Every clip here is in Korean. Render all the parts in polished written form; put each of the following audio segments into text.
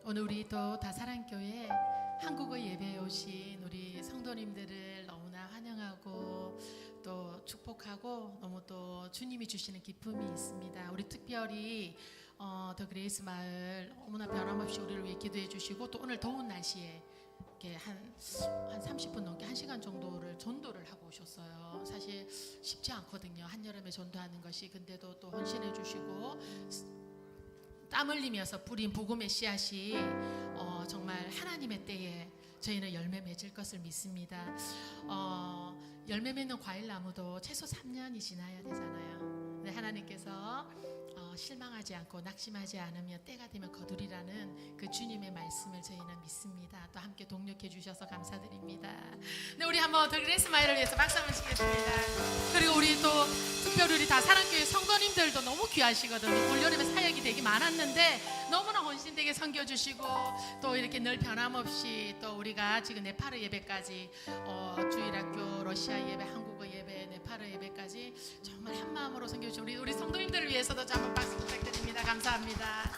오늘 우리 또 다사랑교회 한국어 예배에 오신 우리 성도님들을 너무나 환영하고 또 축복하고 너무 또 주님이 주시는 기쁨이 있습니다. 우리 특별히 더 그레이스 마을 너무나 변함없이 우리를 위해 기도해 주시고 또 오늘 더운 날씨에 이렇게 한 30분 넘게 1시간 정도를 전도를 하고 오셨어요. 사실 쉽지 않거든요. 한여름에 전도하는 것이. 근데도 또 헌신해 주시고 땀 흘리면서 뿌린 복음의 씨앗이 정말 하나님의 때에 저희는 열매 맺을 것을 믿습니다. 열매 맺는 과일나무도 최소 3년이 지나야 되잖아요. 근데 하나님께서 실망하지 않고 낙심하지 않으면 때가 되면 거두리라는 그 주님의 말씀을 저희는 믿습니다. 또 함께 동력해 주셔서 감사드립니다. 네, 우리 한번 더 그레이스 마을을 위해서 박수 한번 치겠습니다. 그리고 우리 또 특별히 우리 다사랑교회 성도님들도 너무 귀하시거든요. 올여름에 사역이 되게 많았는데 너무나 헌신되게 섬겨주시고 또 이렇게 늘 변함없이 또 우리가 지금 네파르 예배까지 주일학교, 러시아 예배, 한국어 예배, 네파르 예배까지 정말 한 마음으로 섬겨주시고 우리 성도님들을 위해서도 한번 박수 부탁드립니다. 감사합니다.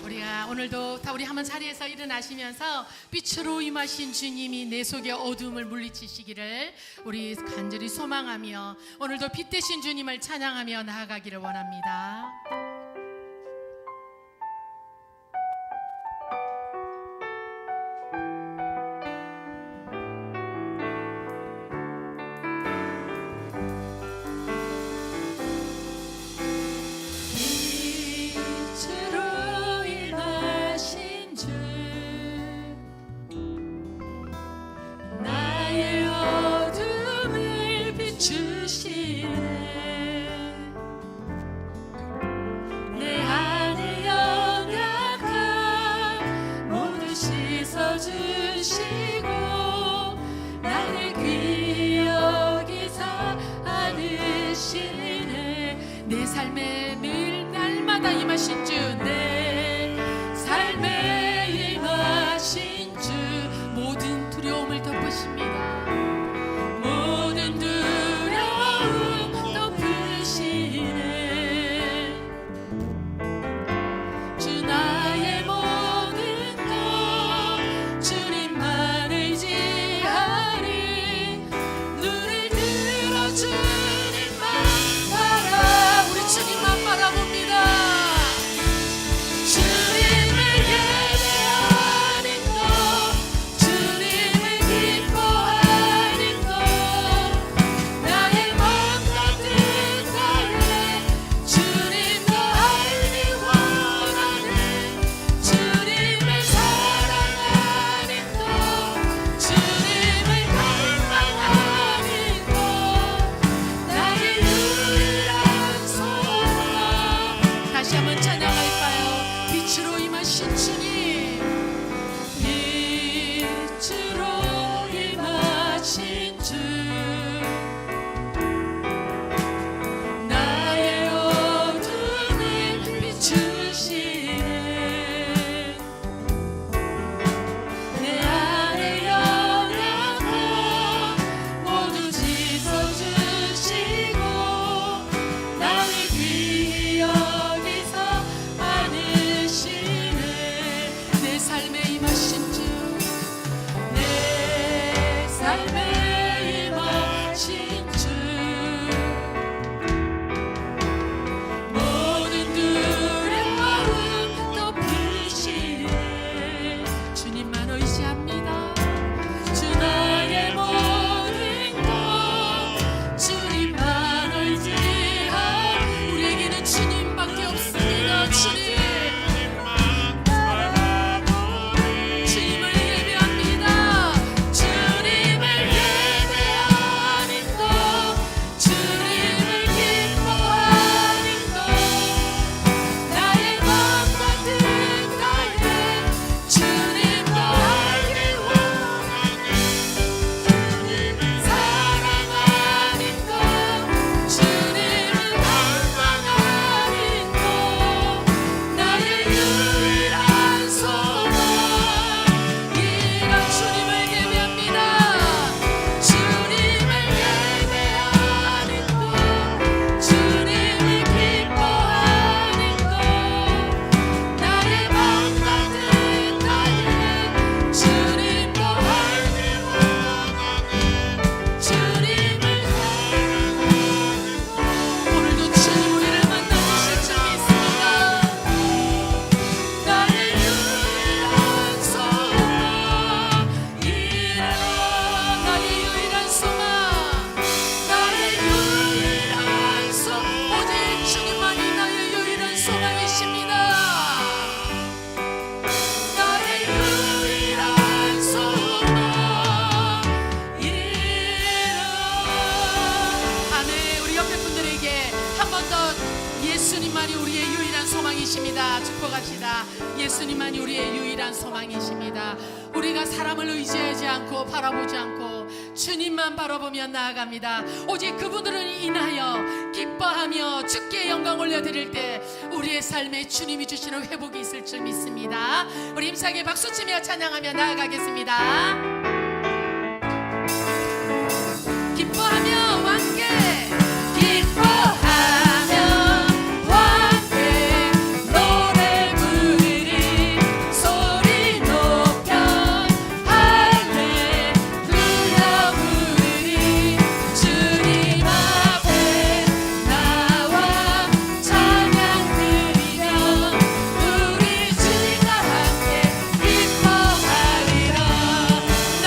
우리가 오늘도 다 우리 한번 자리에서 일어나시면서 빛으로 임하신 주님이 내 속의 어둠을 물리치시기를 우리 간절히 소망하며 오늘도 빛 되신 주님을 찬양하며 나아가기를 원합니다. 내 삶에 늘 날마다 임하신 주, 내 삶에 임하신 주, 모든 두려움을 덮으십니다. 모든 두려움 덮으시네. 주 나의 모든 것 주님만 의지하리. 눈을 들어 주님만 주님만 바라봅니다. 주님을 예배하는 것, 주님을 기뻐하는 것, 나의 맘과 뜻할래. 주님도 알기 원하네. 주님을 사랑하는 것, 주님을 갈망하는 것, 나의 유일한 다시 한번 찬양할까요? 빛으로 임하신 주님, 빛으로 임하신 주, 나의 어둠을 비추시네. 내 안에 영향을 모두 씻어주시고 나의 귀 여기서 안으시네. 기뻐합시다. 예수님만이 우리의 유일한 소망이십니다. 우리가 사람을 의지하지 않고 바라보지 않고 주님만 바라보며 나아갑니다. 오직 그분들을 인하여 기뻐하며 주께 영광 올려드릴 때 우리의 삶에 주님이 주시는 회복이 있을 줄 믿습니다. 우리 힘차게 박수치며 찬양하며 나아가겠습니다. 기뻐하며 함께 기뻐하며 함께 노래 부르리 소리 높여 할렐루야 부르리 주님 앞에 나와 찬양 드리며 우리 주님과 함께 기뻐하리라. 나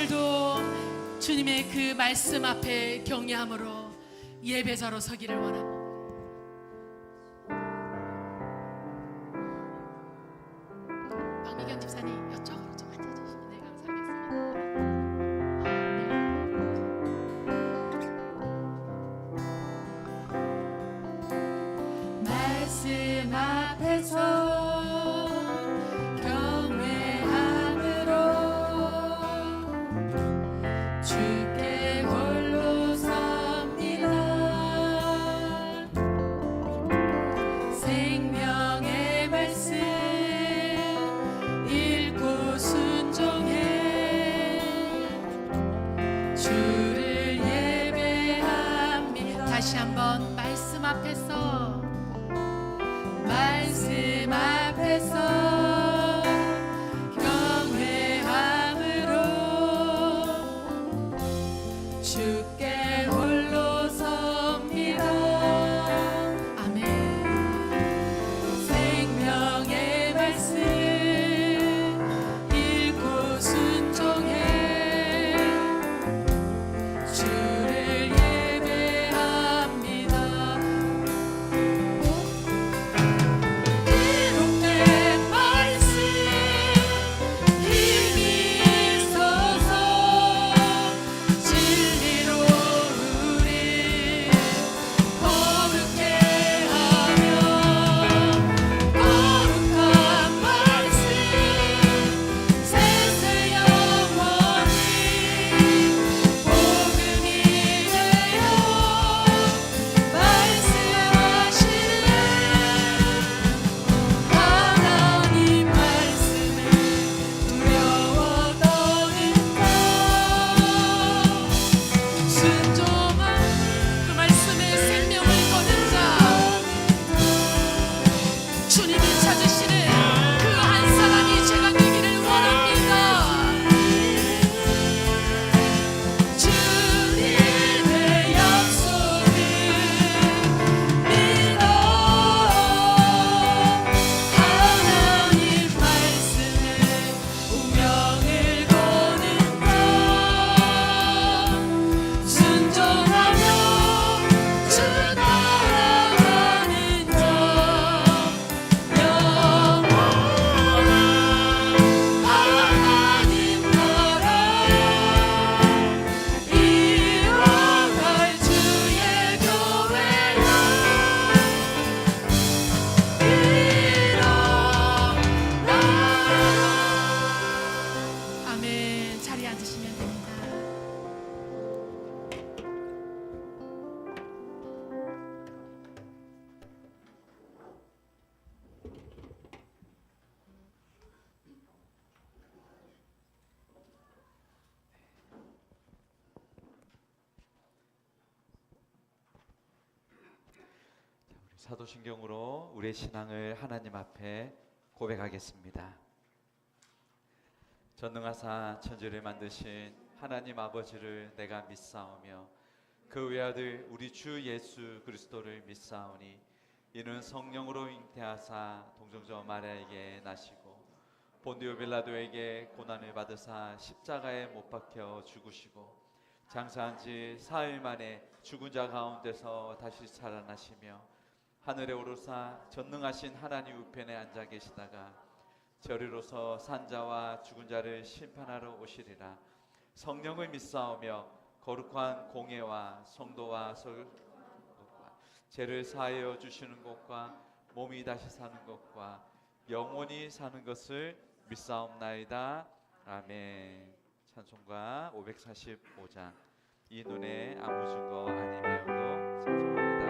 오늘도 주님의 그 말씀 앞에 경외함으로 예배자로 서기를 원합니다. 박미경 집사님 이쪽으로 좀 앉아주시면 네, 감사하겠습니다. 말씀 앞에서 주께 홀로 섭니다. 생명의 말씀 읽고 순종해 주를 예배합니다. 다시 한번 말씀 앞에서 주께 홀로 섭니다. 아멘. 생명의 말씀 읽고 순종해 주를 예배합니다. 기록된 말씀 힘이 있어서 사도신경으로 우리의 신앙을 하나님 앞에 고백하겠습니다. 전능하사 천지를 만드신 하나님 아버지를 내가 믿사오며 그 외아들 우리 주 예수 그리스도를 믿사오니 이는 성령으로 잉태하사 동정저 마리아에게 나시고 본디오 빌라도에게 고난을 받으사 십자가에 못 박혀 죽으시고 장사한 지 사흘 만에 죽은 자 가운데서 다시 살아나시며 하늘에 오르사 전능하신 하나님 우편에 앉아 계시다가 저리로서 산자와 죽은 자를 심판하러 오시리라. 성령을 믿사오며 거룩한 공예와 성도와 설것과 죄를 사하여 주시는 것과 몸이 다시 사는 것과 영원히 사는 것을 믿사옵나이다. 아멘. 찬송가 545장 이 눈에 아무 증거 아니며도 찬송합니다.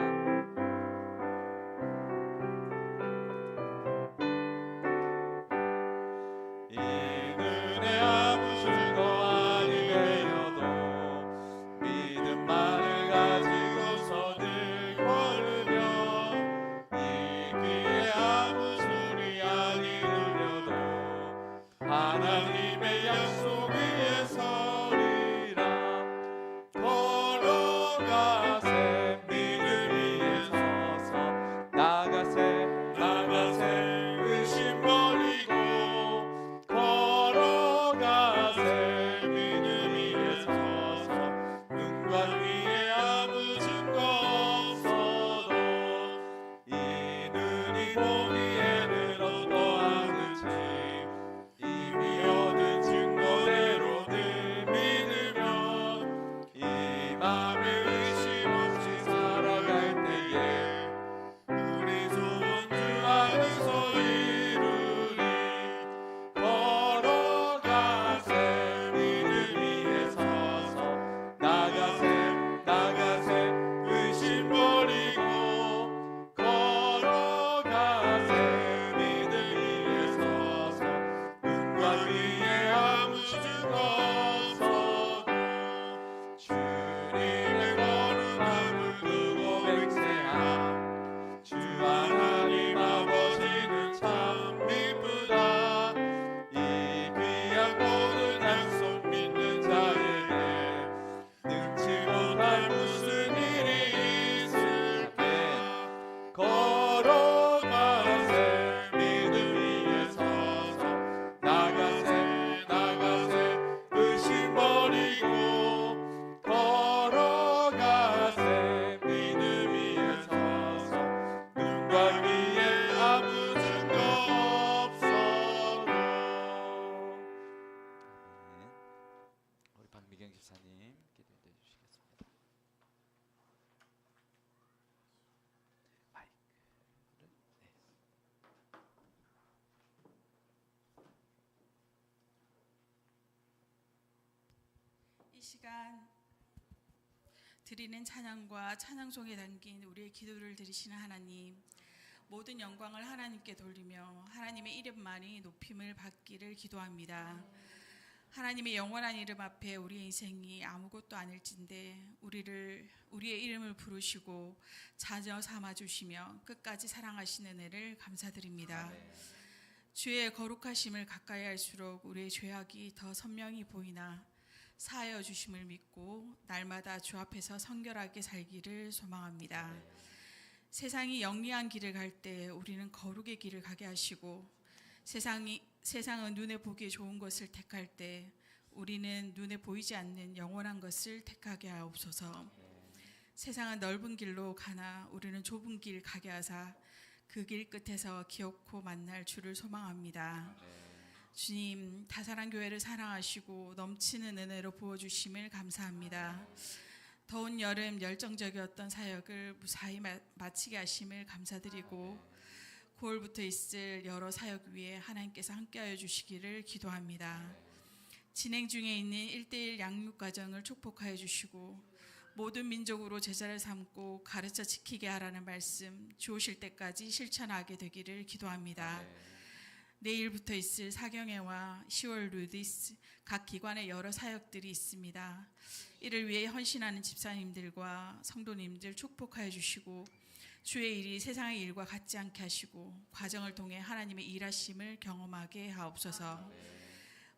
하나님의 약속 위에 서리라. 걸어가세 이은경 집사님 기도해 주시겠습니다. 마이크를 네. 이 시간 드리는 찬양과 찬양송에 담긴 우리의 기도를 들으시는 하나님, 모든 영광을 하나님께 돌리며 하나님의 이름만이 높임을 받기를 기도합니다. 하나님의 영원한 이름 앞에 우리의 인생이 아무것도 아닐진데 우리의 이름을 부르시고 자녀 삼아 주시며 끝까지 사랑하시는 은혜를 감사드립니다. 주의 거룩하심을 가까이 할수록 우리의 죄악이 더 선명히 보이나 사하여 주심을 믿고 날마다 주 앞에서 성결하게 살기를 소망합니다. 세상이 영리한 길을 갈 때 우리는 거룩의 길을 가게 하시고 세상은 눈에 보기에 좋은 것을 택할 때 우리는 눈에 보이지 않는 영원한 것을 택하게 하옵소서. 세상은 넓은 길로 가나 우리는 좁은 길 가게 하사 그 길 끝에서 기어코 만날 주를 소망합니다. 주님, 다사랑 교회를 사랑하시고 넘치는 은혜로 부어주심을 감사합니다. 더운 여름 열정적이었던 사역을 무사히 마치게 하심을 감사드리고 9월부터 있을 여러 사역 위에 하나님께서 함께하여 주시기를 기도합니다. 진행 중에 있는 1:1 양육 과정을 축복하여 주시고 모든 민족으로 제자를 삼고 가르쳐 지키게 하라는 말씀 주오실 때까지 실천하게 되기를 기도합니다. 내일부터 있을 사경회와 10월 루디스 각 기관의 여러 사역들이 있습니다. 이를 위해 헌신하는 집사님들과 성도님들 축복하여 주시고 주의 일이 세상의 일과 같지 않게 하시고 과정을 통해 하나님의 일하심을 경험하게 하옵소서.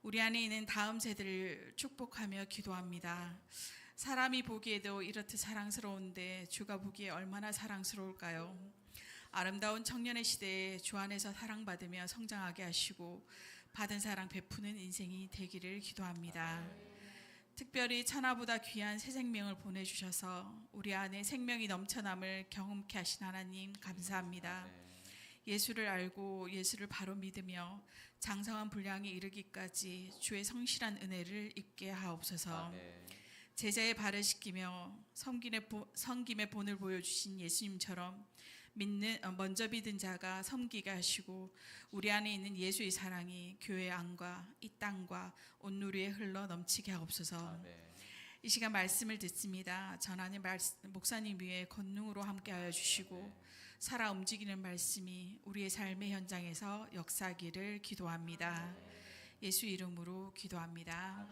우리 안에 있는 다음 세대를 축복하며 기도합니다. 사람이 보기에도 이렇듯 사랑스러운데 주가 보기에 얼마나 사랑스러울까요? 아름다운 청년의 시대에 주 안에서 사랑받으며 성장하게 하시고 받은 사랑 베푸는 인생이 되기를 기도합니다. 특별히 천하보다 귀한 새 생명을 보내주셔서 우리 안에 생명이 넘쳐남을 경험케 하신 하나님 감사합니다. 예수를 알고 예수를 바로 믿으며 장성한 분량에 이르기까지 주의 성실한 은혜를 입게 하옵소서. 제자의 발을 씻기며 섬김의 본을 보여주신 예수님처럼 먼저 믿은 자가 섬기게 하시고 우리 안에 있는 예수의 사랑이 교회 안과 이 땅과 온 누리에 흘러 넘치게 하옵소서. 이 시간 말씀을 듣습니다. 전하는 목사님 위에 권능으로 함께하여 주시고 살아 움직이는 말씀이 우리의 삶의 현장에서 역사하기를 기도합니다. 예수 이름으로 기도합니다.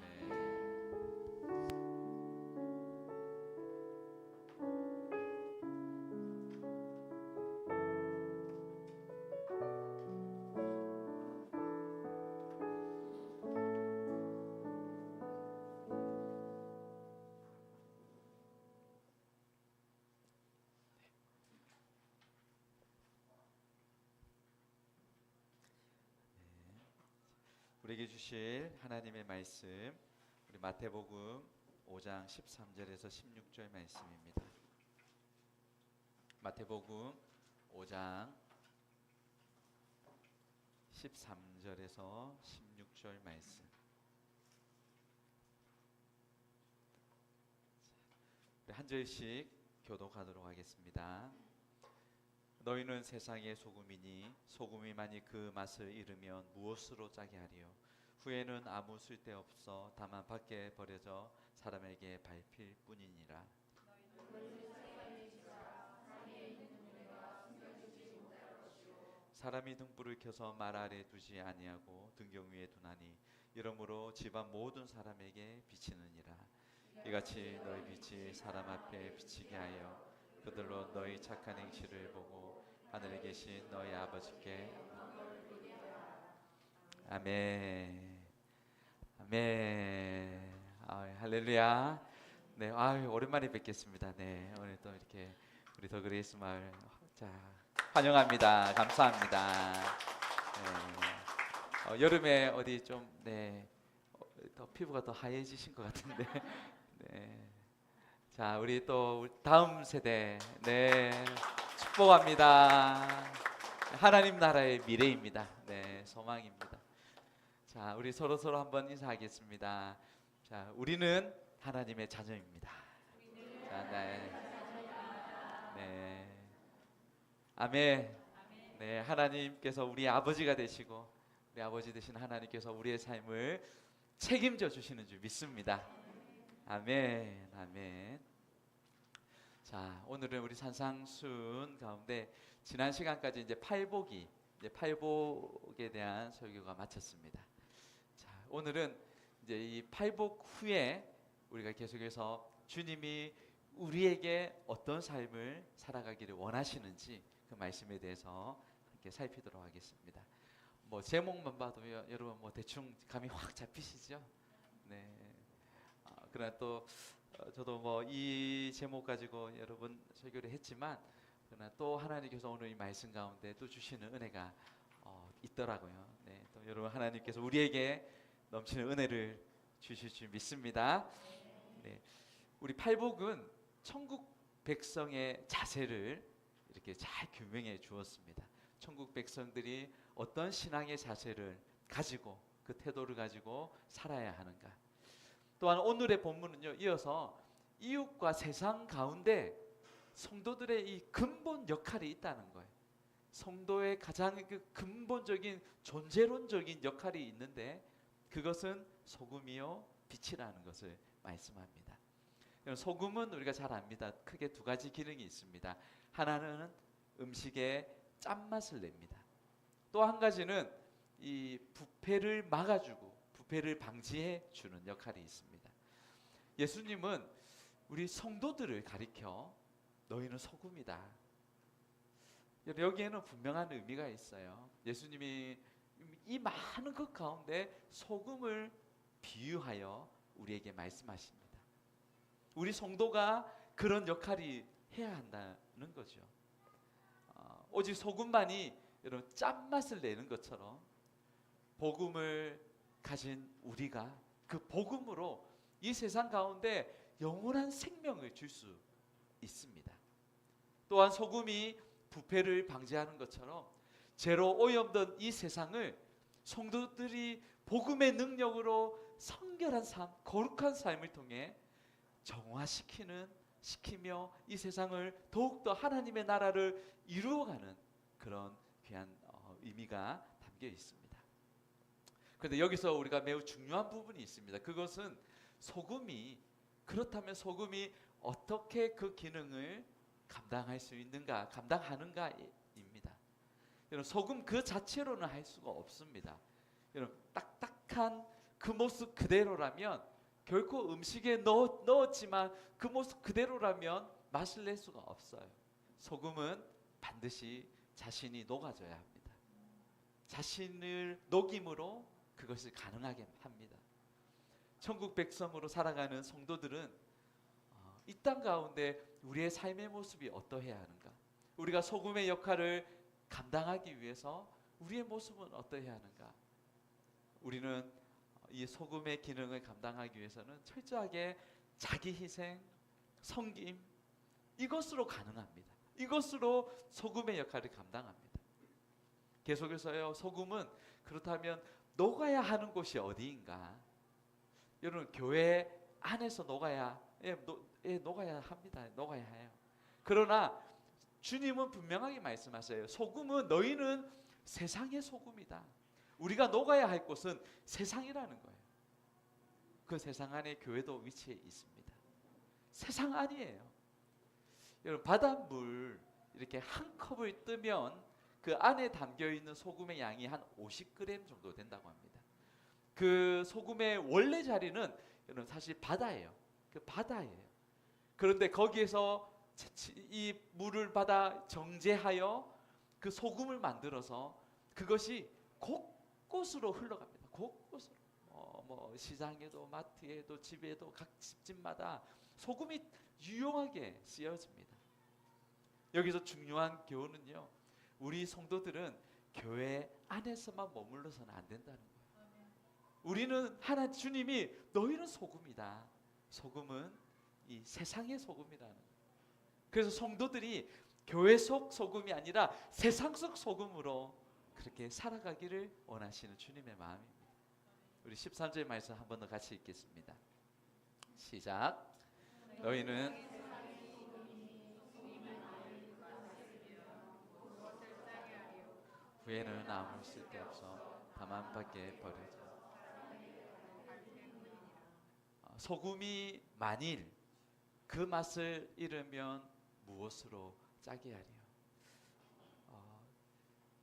우리에게 주실 하나님의 말씀 우리 마태복음 5장 13절에서 16절 말씀입니다. 마태복음 5장 13절에서 16절 말씀. 우리 한 절씩 교독하도록 하겠습니다. 너희는 세상의 소금이니 소금이 만일 그 맛을 잃으면 무엇으로 짜게 하리요? 후에는 아무 쓸데없어 다만 밖에 버려져 사람에게 밟힐 뿐이니라. 사람이 등불을 켜서 말 아래 두지 아니하고 등경 위에 두나니 이러므로 집안 모든 사람에게 비치느니라. 이같이 너희 빛이 사람 앞에 비치게 하여 그들로 너희 착한 행실을 보고 하늘에 계신 너희 아버지께 아멘. 아멘. 할렐루야. 네, 오랜만에 뵙겠습니다. 네, 오늘 또 이렇게 우리 더 그레이스 마을 환영합니다. 감사합니다. 네. 여름에 어디 좀 더 피부가 더 하얘지신 것 같은데. 네. 자, 우리 또 다음 세대 축복합니다. 하나님 나라의 미래입니다. 소망입니다. 자, 우리 서로 한번 인사하겠습니다. 자, 우리는 하나님의 자녀입니다. 자, 네. 네. 아멘. 네, 하나님께서 우리 아버지가 되시고 우리 아버지 되신 하나님께서 우리의 삶을 책임져 주시는 줄 믿습니다. 아멘. 아멘. 자, 오늘은 우리 산상순 가운데 지난 시간까지 이제 팔복에 대한 설교가 마쳤습니다. 자, 오늘은 이제 이 팔복 후에 우리가 계속해서 주님이 우리에게 어떤 삶을 살아가기를 원하시는지 그 말씀에 대해서 함께 살피도록 하겠습니다. 뭐 제목만 봐도 여러분 뭐 대충 감이 확 잡히시죠? 네. 그러나 또 저도 뭐 이 제목 가지고 여러분 설교를 했지만 그러나 또 하나님께서 오늘 이 말씀 가운데 또 주시는 은혜가 있더라고요. 네. 또 여러분 하나님께서 우리에게 넘치는 은혜를 주실 줄 믿습니다. 네. 우리 팔복은 천국 백성의 자세를 이렇게 잘 규명해 주었습니다. 천국 백성들이 어떤 신앙의 자세를 가지고 그 태도를 가지고 살아야 하는가. 또한 오늘의 본문은요, 이어서 이웃과 세상 가운데 성도들의 이 근본 역할이 있다는 거예요. 성도의 가장 그 근본적인 존재론적인 역할이 있는데 그것은 소금이요 빛이라는 것을 말씀합니다. 소금은 우리가 잘 압니다. 크게 두 가지 기능이 있습니다. 하나는 음식에 짠맛을 냅니다. 또 한 가지는 이 부패를 막아주고 부패를 방지해 주는 역할이 있습니다. 예수님은 우리 성도들을 가리켜 너희는 소금이다. 여기에는 분명한 의미가 있어요. 예수님이 이 많은 것 가운데 소금을 비유하여 우리에게 말씀하십니다. 우리 성도가 그런 역할이 해야 한다는 거죠. 오직 소금만이 여러분 짠맛을 내는 것처럼 복음을 가진 우리가 그 복음으로 이 세상 가운데 영원한 생명을 줄 수 있습니다. 또한 소금이 부패를 방지하는 것처럼 죄로 오염된 이 세상을 성도들이 복음의 능력으로 성결한 삶, 거룩한 삶을 통해 정화시키며 이 세상을 더욱더 하나님의 나라를 이루어가는 그런 귀한 의미가 담겨 있습니다. 그런데 여기서 우리가 매우 중요한 부분이 있습니다. 그것은 그렇다면 소금이 어떻게 그 기능을 감당할 수 있는가, 감당하는가입니다. 여러분, 소금 그 자체로는 할 수가 없습니다. 여러분, 딱딱한 그 모습 그대로라면 결코 음식에 넣었지만 그 모습 그대로라면 맛을 낼 수가 없어요. 소금은 반드시 자신이 녹아져야 합니다. 자신을 녹임으로 그것이 가능하게 합니다. 천국 백성으로 살아가는 성도들은 이 땅 가운데 우리의 삶의 모습이 어떠해야 하는가? 우리가 소금의 역할을 감당하기 위해서 우리의 모습은 어떠해야 하는가? 우리는 이 소금의 기능을 감당하기 위해서는 철저하게 자기 희생, 섬김 이것으로 가능합니다. 이것으로 소금의 역할을 감당합니다. 계속해서요, 소금은 그렇다면 녹아야 하는 곳이 어디인가? 여러분, 교회 안에서 녹아야 합니다. 녹아야 해요. 그러나 주님은 분명하게 말씀하세요. 소금은 너희는 세상의 소금이다. 우리가 녹아야 할 곳은 세상이라는 거예요. 그 세상 안에 교회도 위치해 있습니다. 세상 아니에요. 여러분, 바닷물 이렇게 한 컵을 뜨면 그 안에 담겨 있는 소금의 양이 한 50g 정도 된다고 합니다. 그 소금의 원래 자리는 여러분 사실 바다예요. 그 바다예요. 그런데 거기에서 이 물을 받아 정제하여 그 소금을 만들어서 그것이 곳곳으로 흘러갑니다. 곳곳으로. 뭐 시장에도 마트에도 집에도 각 집집마다 소금이 유용하게 쓰여집니다. 여기서 중요한 교훈은요, 우리 성도들은 교회 안에서만 머물러서는 안 된다는 거예요. 우리는 주님이 너희는 소금이다. 소금은 이 세상의 소금이라는 거예요. 그래서 성도들이 교회 속 소금이 아니라 세상 속 소금으로 그렇게 살아가기를 원하시는 주님의 마음입니다. 우리 13절 말씀 한 번 더 같이 읽겠습니다. 시작. 너희는 후에는 아무 쓸데없어 다만 밖에 버려져. 소금이 만일 그 맛을 잃으면 무엇으로 짜게 하리요?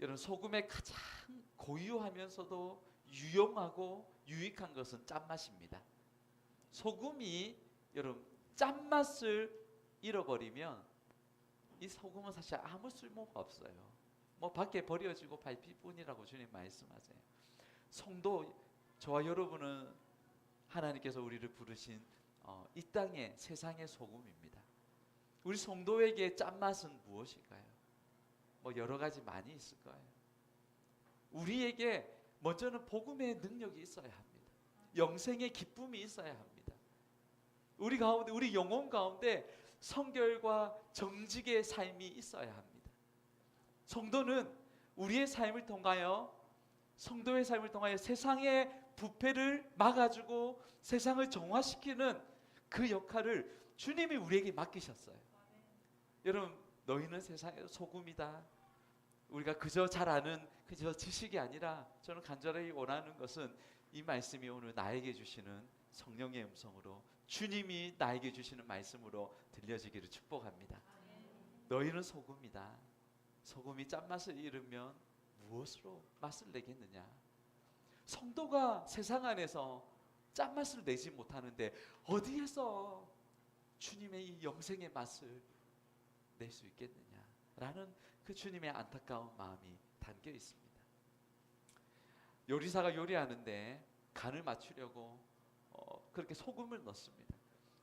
여러분, 소금의 가장 고유하면서도 유용하고 유익한 것은 짠맛입니다. 소금이 여러분 짠맛을 잃어버리면 이 소금은 사실 아무 쓸모가 없어요. 뭐 밖에 버려지고 밟힐 뿐이라고 주님 말씀하세요. 성도, 저와 여러분은 하나님께서 우리를 부르신 이 땅의 세상의 소금입니다. 우리 성도에게 짠맛은 무엇일까요? 뭐 여러 가지 많이 있을 거예요. 우리에게 먼저는 복음의 능력이 있어야 합니다. 영생의 기쁨이 있어야 합니다. 우리 가운데, 우리 영혼 가운데 성결과 정직의 삶이 있어야 합니다. 성도는 우리의 삶을 통하여, 성도의 삶을 통하여 세상의 부패를 막아주고 세상을 정화시키는 그 역할을 주님이 우리에게 맡기셨어요. 여러분, 너희는 세상의 소금이다. 우리가 그저 잘 아는 그저 지식이 아니라 저는 간절히 원하는 것은 이 말씀이 오늘 나에게 주시는 성령의 음성으로, 주님이 나에게 주시는 말씀으로 들려지기를 축복합니다. 너희는 소금이다. 소금이 짠맛을 잃으면 무엇으로 맛을 내겠느냐? 성도가 세상 안에서 짠맛을 내지 못하는데 어디에서 주님의 이 영생의 맛을 낼 수 있겠느냐라는 그 주님의 안타까운 마음이 담겨 있습니다. 요리사가 요리하는데 간을 맞추려고 그렇게 소금을 넣습니다.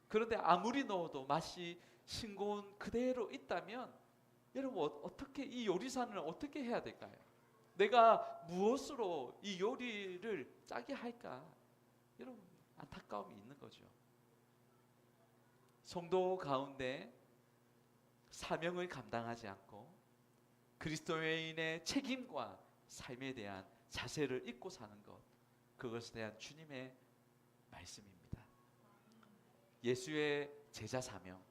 그런데 아무리 넣어도 맛이 싱거운 그대로 있다면 여러분, 어떻게 이 요리사는 어떻게 해야 될까요? 내가 무엇으로 이 요리를 짜게 할까? 여러분, 안타까움이 있는 거죠. 성도 가운데 사명을 감당하지 않고 그리스도인의 책임과 삶에 대한 자세를 잊고 사는 것, 그것에 대한 주님의 말씀입니다. 예수의 제자 사명,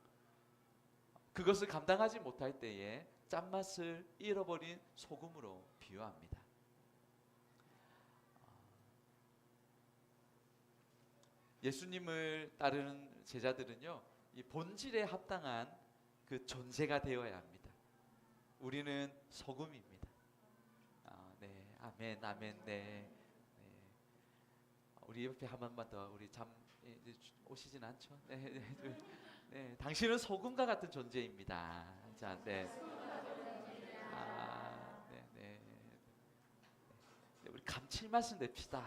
그것을 감당하지 못할 때에 짠맛을 잃어버린 소금으로 비유합니다. 예수님을 따르는 제자들은요, 이 본질에 합당한 그 존재가 되어야 합니다. 우리는 소금입니다. 네, 아멘, 아멘, 네, 네. 우리 옆에 한 번만 더, 우리 이제 오시진 않죠? 네, 네, 네, 당신은 소금과 같은 존재입니다. 자, 네. 네, 네. 네, 우리 감칠맛을 냅시다.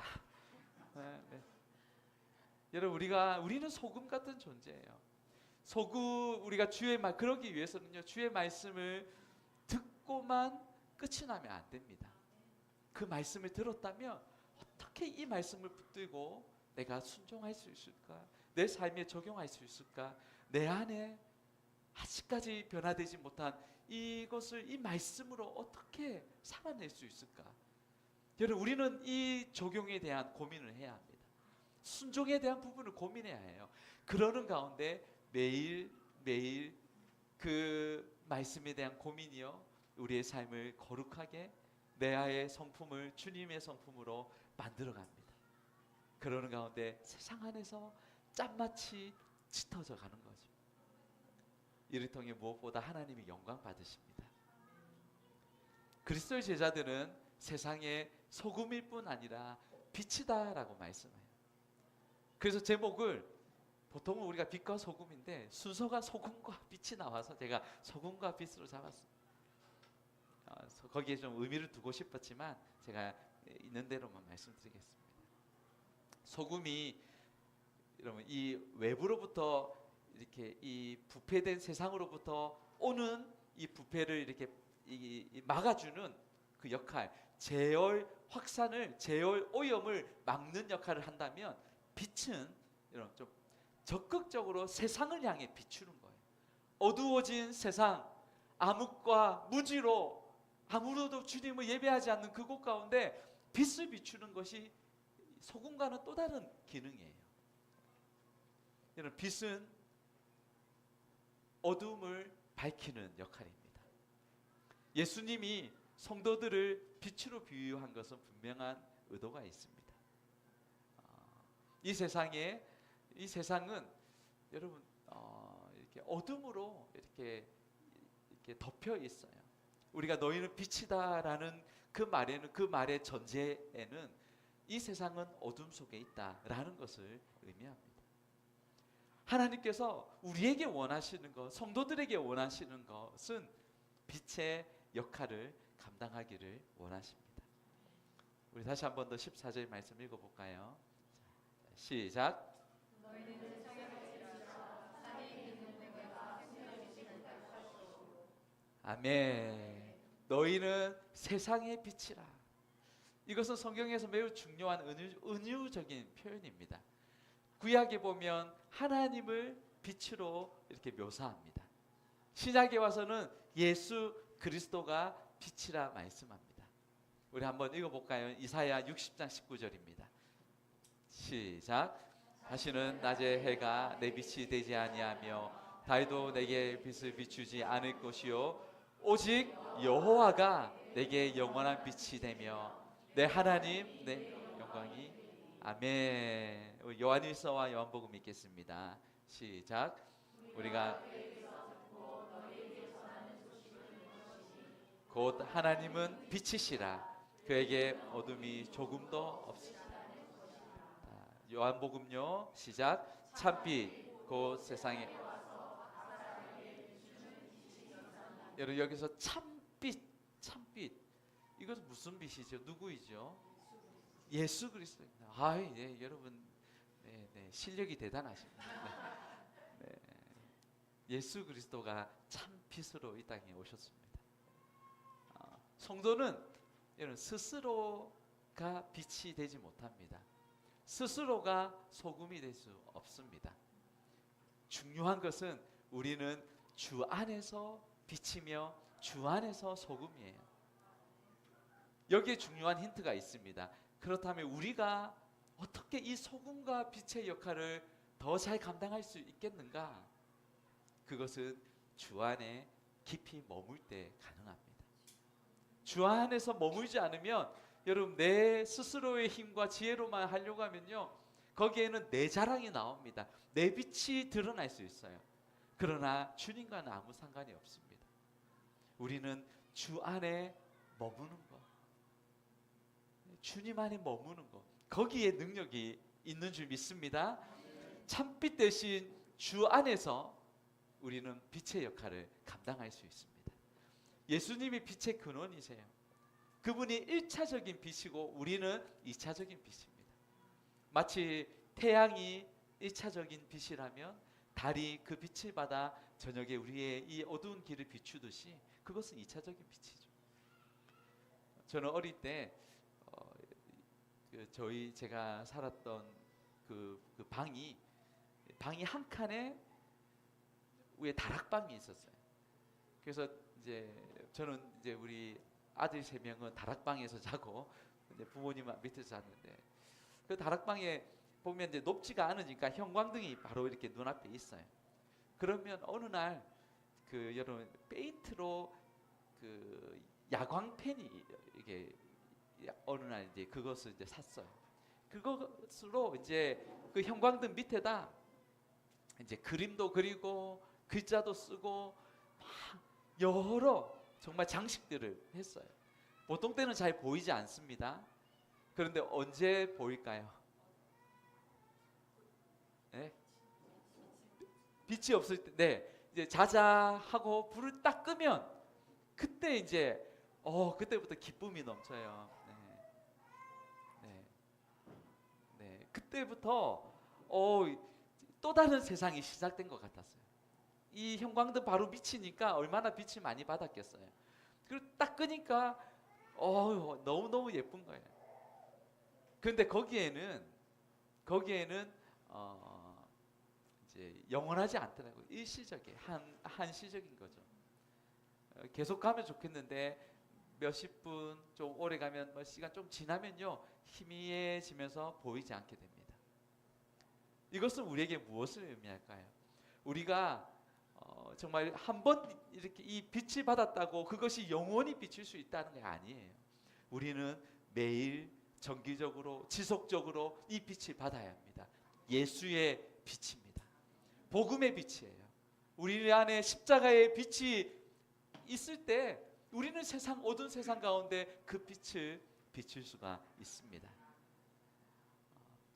네, 네. 여러분, 우리는 소금 같은 존재예요. 우리가 주의 말, 그러기 위해서는요, 주의 말씀을 듣고만 끝이 나면 안 됩니다. 그 말씀을 들었다면 어떻게 이 말씀을 붙들고 내가 순종할 수 있을까? 내 삶에 적용할 수 있을까? 내 안에 아직까지 변화되지 못한 이것을 이 말씀으로 어떻게 살아낼 수 있을까? 여러분, 우리는 이 적용에 대한 고민을 해야 합니다. 순종에 대한 부분을 고민해야 해요. 그러는 가운데 매일 그 말씀에 대한 고민이요, 우리의 삶을 거룩하게, 내 아의 성품을 주님의 성품으로 만들어갑니다. 그러는 가운데 세상 안에서 짠맛이 짙어져 가는 거죠. 이를 통해 무엇보다 하나님이 영광 받으십니다. 그리스도의 제자들은 세상의 소금일 뿐 아니라 빛이다라고 말씀해요. 그래서 제목을, 보통은 우리가 빛과 소금인데 순서가 소금과 빛이 나와서 제가 소금과 빛으로 잡았습니다. 거기에 좀 의미를 두고 싶었지만 제가 있는 대로만 말씀드리겠습니다. 소금이, 여러분, 이 외부로부터 이렇게 이 부패된 세상으로부터 오는 이 부패를 이렇게 막아주는 그 역할, 제열 확산을, 제열 오염을 막는 역할을 한다면, 빛은 여러분 좀 적극적으로 세상을 향해 비추는 거예요. 어두워진 세상, 암흑과 무지로 아무로도 주님을 예배하지 않는 그곳 가운데 빛을 비추는 것이 소금과는 또 다른 기능이에요. 이런 빛은 어둠을 밝히는 역할입니다. 예수님이 성도들을 빛으로 비유한 것은 분명한 의도가 있습니다. 이 세상은 여러분 이렇게 어둠으로 이렇게 덮여 있어요. 우리가 너희는 빛이다라는 그 말의 전제에는 이 세상은 어둠 속에 있다라는 것을 의미합니다. 하나님께서 우리에게 원하시는 것, 성도들에게 원하시는 것은 빛의 역할을 감당하기를 원하십니다. 우리 다시 한 번 더 14절 말씀 읽어볼까요? 시작. 아멘. 너희는 세상의 빛이라. 이것은 성경에서 매우 중요한 은유적인 표현입니다. 구약에 보면 하나님을 빛으로 이렇게 묘사합니다. 신약에 와서는 예수 그리스도가 빛이라 말씀합니다. 우리 한번 읽어볼까요? 이사야 60장 19절입니다. 시작. 다시는 낮에 해가 내 빛이 되지 아니하며 달도 내게 빛을 비추지 않을 것이요 오직 여호와가 내게 영원한 빛이 되며 내 하나님 내 영광이. 아멘. 요한일서와 요한복음 읽겠습니다. 시작. 우리가 곧 하나님은 빛이시라 그에게 어둠이 조금도 없습니다. 요한복음요. 시작. 참빛 곧 세상에. 여러분 여기서 참빛 이것은 무슨 빛이죠? 누구이죠? 예수 그리스도입니다. 네, 여러분 실력이 대단하십니다. 예수 그리스도가 참빛으로 이 땅에 오셨습니다. 성도는 여러분 스스로가 빛이 되지 못합니다. 스스로가 소금이 될 수 없습니다. 중요한 것은 우리는 주 안에서 빛이며 주 안에서 소금이에요. 여기에 중요한 힌트가 있습니다. 그렇다면 우리가 어떻게 이 소금과 빛의 역할을 더 잘 감당할 수 있겠는가? 그것은 주 안에 깊이 머물 때 가능합니다. 주 안에서 머물지 않으면 여러분 내 스스로의 힘과 지혜로만 하려고 하면요 거기에는 내 자랑이 나옵니다. 내 빛이 드러날 수 있어요. 그러나 주님과는 아무 상관이 없습니다. 우리는 주 안에 머무는 것, 주님 안에 머무는 것, 거기에 능력이 있는 줄 믿습니다. 참빛 대신 주 안에서 우리는 빛의 역할을 감당할 수 있습니다. 예수님이 빛의 근원이세요. 그분이 1차적인 빛이고 우리는 2차적인 빛입니다. 마치 태양이 1차적인 빛이라면 달이 그 빛을 받아 저녁에 우리의 이 어두운 길을 비추듯이 그것은 2차적인 빛이죠. 저는 어릴 때 제가 살았던 그 방이 한 칸에 위에 다락방이 있었어요. 그래서 저는 우리 아들 3명은 다락방에서 자고 이제 부모님 밑에서 잤는데 그 다락방에 보면 이제 높지가 않으니까 형광등이 바로 이렇게 눈앞에 있어요. 그러면 어느 날 여러분 페인트로 야광펜이 이게 어느 날 그것을 샀어요. 그것으로 그 형광등 밑에다 그림도 그리고 글자도 쓰고 막 여러 정말 장식들을 했어요. 보통 때는 잘 보이지 않습니다. 그런데 언제 보일까요? 네? 빛이 없을 때, 이제 자자하고 불을 딱 끄면 그때 그때부터 기쁨이 넘쳐요. 그때부터 또 다른 세상이 시작된 것 같았어요. 이 형광등 바로 비치니까 얼마나 빛을 많이 받았겠어요. 그리고 딱 끄니까 너무너무 예쁜 거예요. 그런데 거기에는 영원하지 않더라고요. 일시적인 한시적인 거죠. 계속 가면 좋겠는데 몇십 분 좀 오래 가면 시간 좀 지나면요 희미해지면서 보이지 않게 됩니다. 이것은 우리에게 무엇을 의미할까요? 우리가 정말 한 번 이렇게 이 빛을 받았다고 그것이 영원히 비칠 수 있다는 게 아니에요. 우리는 매일 정기적으로 지속적으로 이 빛을 받아야 합니다. 예수의 빛입니다. 복음의 빛이에요. 우리 안에 십자가의 빛이 있을 때 우리는 어두운 세상 가운데 그 빛을 비칠 수가 있습니다.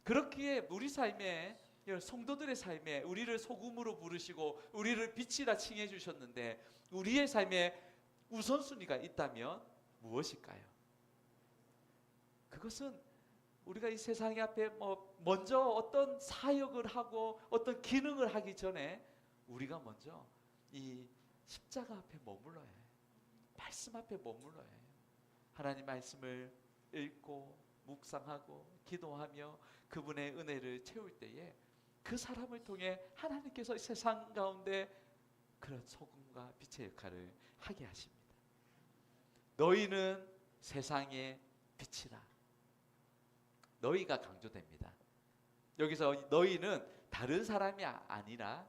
그렇기에 우리 삶에, 성도들의 삶에 우리를 소금으로 부르시고 우리를 빛이라 칭해 주셨는데, 우리의 삶에 우선순위가 있다면 무엇일까요? 그것은 우리가 이 세상 앞에 먼저 어떤 사역을 하고 어떤 기능을 하기 전에 우리가 먼저 이 십자가 앞에 머물러야 해요. 말씀 앞에 머물러야 해요. 하나님 말씀을 읽고 묵상하고 기도하며 그분의 은혜를 채울 때에 그 사람을 통해 하나님께서 세상 가운데 그런 소금과 빛의 역할을 하게 하십니다. 너희는 세상의 빛이라. 너희가 강조됩니다. 여기서 너희는 다른 사람이 아니라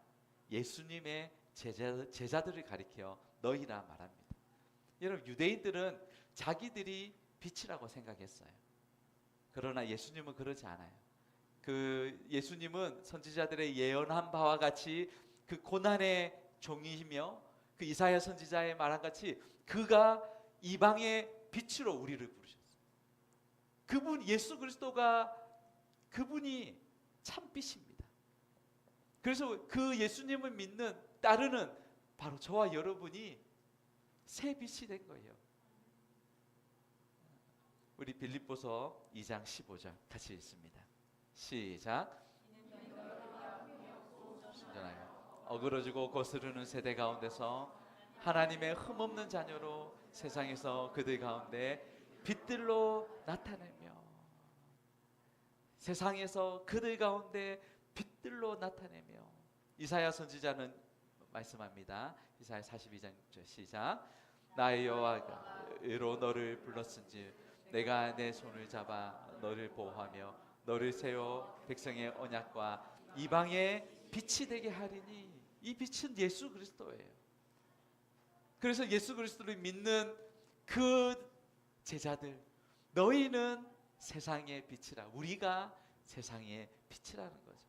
예수님의 제자들을 가리켜 너희라 말합니다. 여러분, 유대인들은 자기들이 빛이라고 생각했어요. 그러나 예수님은 그러지 않아요. 그 예수님은 선지자들의 예언한 바와 같이 그 고난의 종이며 그 이사야 선지자의 말한 같이 그가 이방의 빛으로 우리를 부르셨어요. 그분 예수 그리스도가 그분이 참 빛입니다. 그래서 그 예수님을 믿는 따르는 바로 저와 여러분이 새 빛이 된 거예요. 우리 빌립보서 2장 15절 같이 읽습니다. 시작. 신전하여 어그러지고 거스르는 세대 가운데서 하나님의 흠없는 자녀로 세상에서 그들 가운데 빛들로 나타내며, 세상에서 그들 가운데 빛들로 나타내며. 이사야 선지자는 말씀합니다. 이사야 42장 6절 시작. 나의 여호와가 의로 너를 불렀은즉 내가 내 손을 잡아 너를 보호하며 너를 세워 백성의 언약과 이방의 빛이 되게 하리니. 이 빛은 예수 그리스도예요. 그래서 예수 그리스도를 믿는 그 제자들, 너희는 세상의 빛이라. 우리가 세상의 빛이라는 거죠.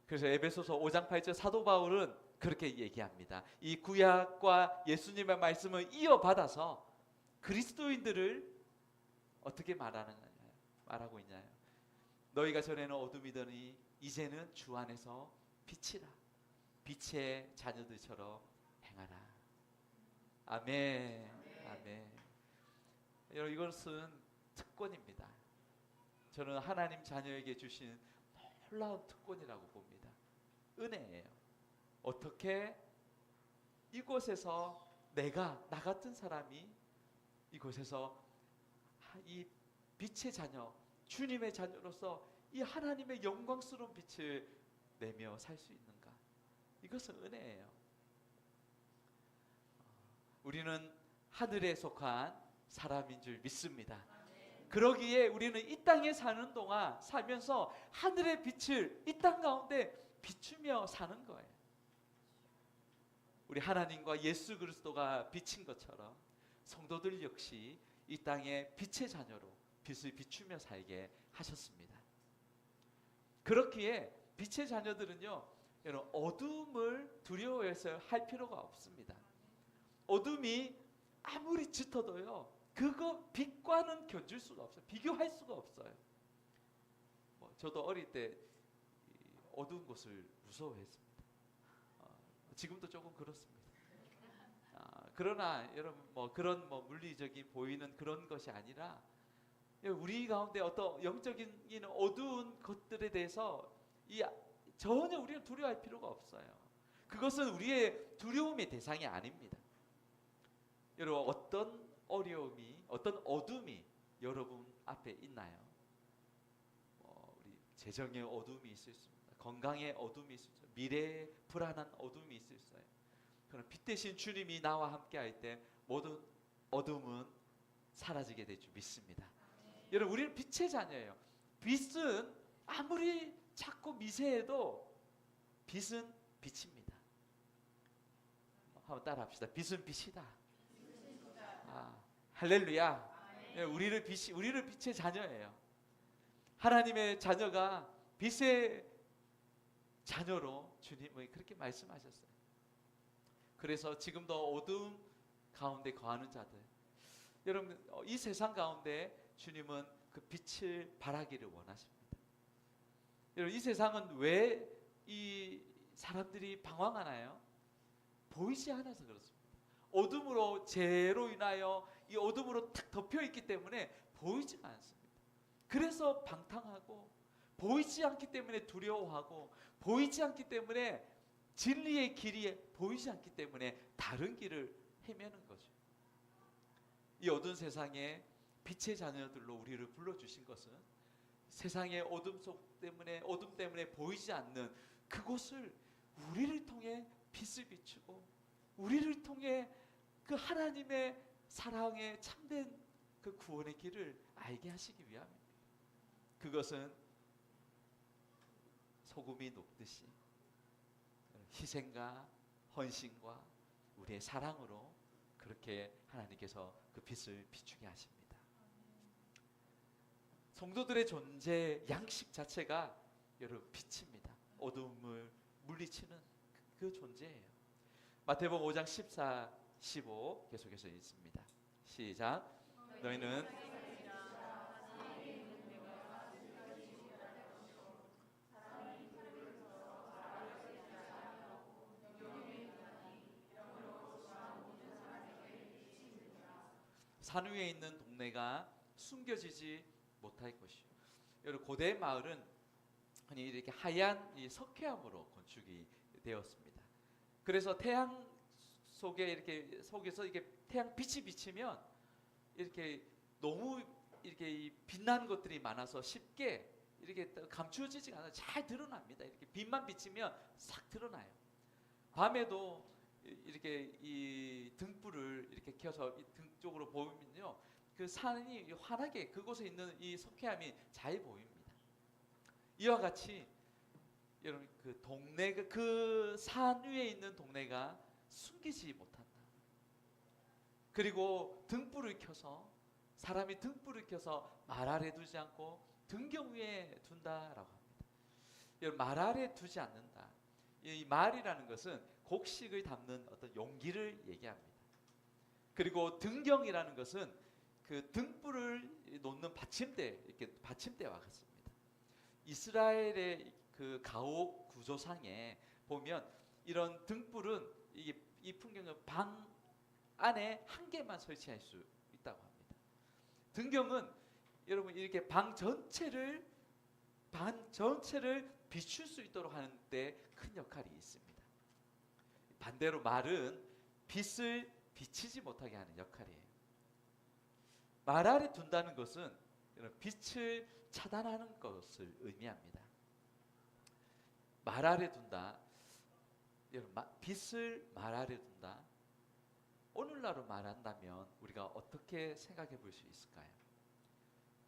그래서 에베소서 5장 8절 사도 바울은 그렇게 얘기합니다. 이 구약과 예수님의 말씀을 이어받아서 그리스도인들을 어떻게 말하고 있냐요? 너희가 전에는 어둠이더니 이제는 주 안에서 빛이라. 빛의 자녀들처럼 행하라. 아멘. 아멘. 여러분, 이것은 특권입니다. 저는 하나님 자녀에게 주신 놀라운 특권이라고 봅니다. 은혜예요. 어떻게 이곳에서 나 같은 사람이 이곳에서 이 빛의 자녀, 주님의 자녀로서 이 하나님의 영광스러운 빛을 내며 살 수 있는가? 이것은 은혜예요. 우리는 하늘에 속한 사람인 줄 믿습니다. 그러기에 우리는 이 땅에 사는 동안 살면서 하늘의 빛을 이 땅 가운데 비추며 사는 거예요. 우리 하나님과 예수 그리스도가 비친 것처럼 성도들 역시 이 땅의 빛의 자녀로 빛을 비추며 살게 하셨습니다. 그렇기에 빛의 자녀들은요, 여러분, 어둠을 두려워해서 할 필요가 없습니다. 어둠이 아무리 짙어도요, 그거 빛과는 견줄 수가 없어요. 비교할 수가 없어요. 저도 어릴 때 어두운 곳을 무서워했습니다. 지금도 조금 그렇습니다. 그러나 여러분, 그런 물리적인 보이는 그런 것이 아니라 우리 가운데 어떤 영적인 어두운 것들에 대해서 전혀 우리는 두려워할 필요가 없어요. 그것은 우리의 두려움의 대상이 아닙니다. 여러분, 어떤 어려움이, 어떤 어둠이 여러분 앞에 있나요? 우리 재정의 어둠이 있을 수 있습니다. 건강의 어둠이 있을 수 있어요. 미래의 불안한 어둠이 있을 수 있어요. 그러나 빛 대신 주님이 나와 함께 할 때 모든 어둠은 사라지게 될 줄 믿습니다. 여러분, 우리는 빛의 자녀예요. 빛은 아무리 작고 미세해도 빛은 빛입니다. 한번 따라합시다. 빛은 빛이다. 할렐루야. 예, 우리를 빛의 자녀예요. 하나님의 자녀가 빛의 자녀로 주님이 그렇게 말씀하셨어요. 그래서 지금도 어두움 가운데 거하는 자들, 여러분 이 세상 가운데 주님은 그 빛을 발하기를 원하십니다. 여러분 이 세상은 왜 이 사람들이 방황하나요? 보이지 않아서 그렇습니다. 어둠으로 죄로 인하여 이 어둠으로 탁 덮여 있기 때문에 보이지가 않습니다. 그래서 방탕하고 보이지 않기 때문에 두려워하고 보이지 않기 때문에 진리의 길이 보이지 않기 때문에 다른 길을 헤매는 거죠. 이 어두운 세상에 빛의 자녀들로 우리를 불러주신 것은 세상의 어둠 때문에 보이지 않는 그곳을 우리를 통해 빛을 비추고 우리를 통해 그 하나님의 사랑의 참된 그 구원의 길을 알게 하시기 위함입니다. 그것은 소금이 녹듯이 희생과 헌신과 우리의 사랑으로 그렇게 하나님께서 그 빛을 비추게 하십니다. 성도들의 존재 양식 자체가 여러분 빛입니다. 어둠을 물리치는 그 존재예요. 마태복음 5장 14, 15 계속해서 읽습니다. 시작. 너희는 산 위에 있는 동네가 숨겨지지 못할 것이요. 여러분 고대 마을은 흔히 이렇게 하얀 이 석회암으로 건축이 되었습니다. 그래서 태양 속에 이렇게 속에서 이게 태양 빛이 비치면 이렇게 너무 이렇게 이 빛난 것들이 많아서 쉽게 이렇게 감추어지지가 않아요. 잘 드러납니다. 이렇게 빛만 비치면 싹 드러나요. 밤에도 이렇게 이 등불을 이렇게 켜서 이 등 쪽으로 보면요, 그 산이 환하게 그곳에 있는 이 석회암이 잘 보입니다. 이와 같이 여러분 그 동네가 그 산 위에 있는 동네가 숨기지 못한다. 그리고 등불을 켜서 사람이 등불을 켜서 말 아래 두지 않고 등경 위에 둔다라고 합니다. 여러분 말 아래 두지 않는다. 이 말이라는 것은 곡식을 담는 어떤 용기를 얘기합니다. 그리고 등경이라는 것은 그 등불을 놓는 받침대, 이렇게 받침대와 같습니다. 이스라엘의 그 가옥 구조상에 보면 이런 등불은 이 풍경은 방 안에 한 개만 설치할 수 있다고 합니다. 등경은 여러분 이렇게 방 전체를 비출 수 있도록 하는데 큰 역할이 있습니다. 반대로 말은 빛을 비치지 못하게 하는 역할이에요. 말 아래 둔다는 것은 빛을 차단하는 것을 의미합니다. 말 아래 둔다. 빛을 말 아래 둔다. 오늘날로 말한다면 우리가 어떻게 생각해 볼 수 있을까요?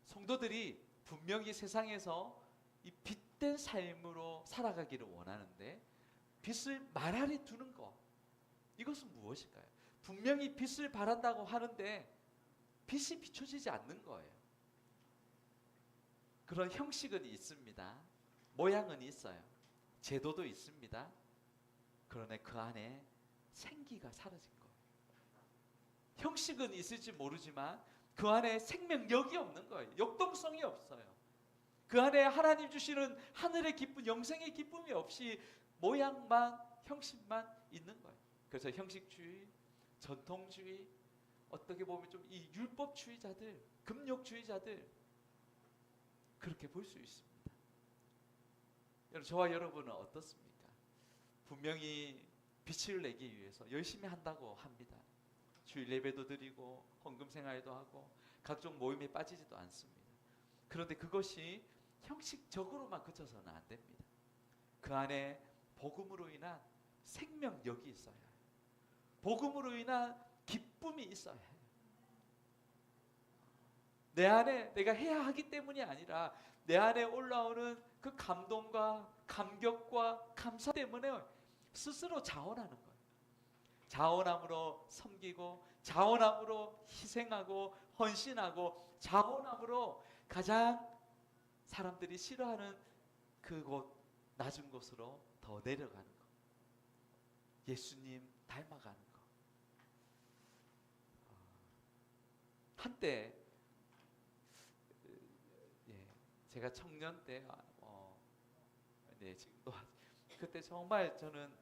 성도들이 분명히 세상에서 이 빛된 삶으로 살아가기를 원하는데 빛을 말 아래 두는 것, 이것은 무엇일까요? 분명히 빛을 바란다고 하는데 빛이 비춰지지 않는 거예요. 그런 형식은 있습니다. 모양은 있어요. 제도도 있습니다. 그러나 그 안에 생기가 사라진 거예요. 형식은 있을지 모르지만 그 안에 생명력이 없는 거예요. 역동성이 없어요. 그 안에 하나님 주시는 하늘의 기쁨, 영생의 기쁨이 없이 모양만, 형식만 있는 거예요. 그래서 형식주의, 전통주의, 어떻게 보면 좀 이 율법주의자들, 금욕주의자들 그렇게 볼 수 있습니다. 여러분, 저와 여러분은 어떻습니까? 분명히 빛을 내기 위해서 열심히 한다고 합니다. 주일 예배도 드리고 헌금 생활도 하고 각종 모임에 빠지지도 않습니다. 그런데 그것이 형식적으로만 그쳐서는 안 됩니다. 그 안에 복음으로 인한 생명력이 있어야 해요. 복음으로 인한 기쁨이 있어야 해요. 내 안에 내가 해야 하기 때문이 아니라 내 안에 올라오는 그 감동과 감격과 감사 때문에 스스로 자원하는 거예요. 자원함으로 섬기고, 자원함으로 희생하고 헌신하고, 자원함으로 가장 사람들이 싫어하는 그곳, 낮은 곳으로 더 내려가는 거. 예수님 닮아가는 거. 한때 제가 청년 때 지금도 그때 정말 저는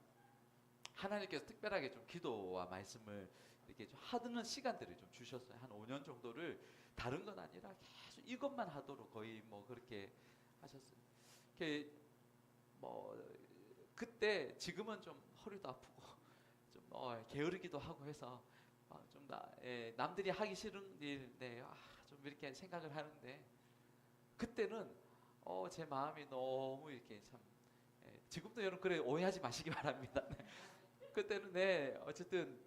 하나님께서 특별하게 좀 기도와 말씀을 이렇게 좀 하는 시간들을 좀 주셨어요. 한 5년 정도를 다른 건 아니라 계속 이것만 하도록 거의 뭐 그렇게 하셨어요. 그때 지금은 좀 허리도 아프고 좀 게으르기도 하고 해서 좀 남들이 하기 싫은 일인데 좀 이렇게 생각을 하는데, 그때는 제 마음이 너무 이렇게 참 지금도 여러분 그래 오해하지 마시기 바랍니다. 그때는 어쨌든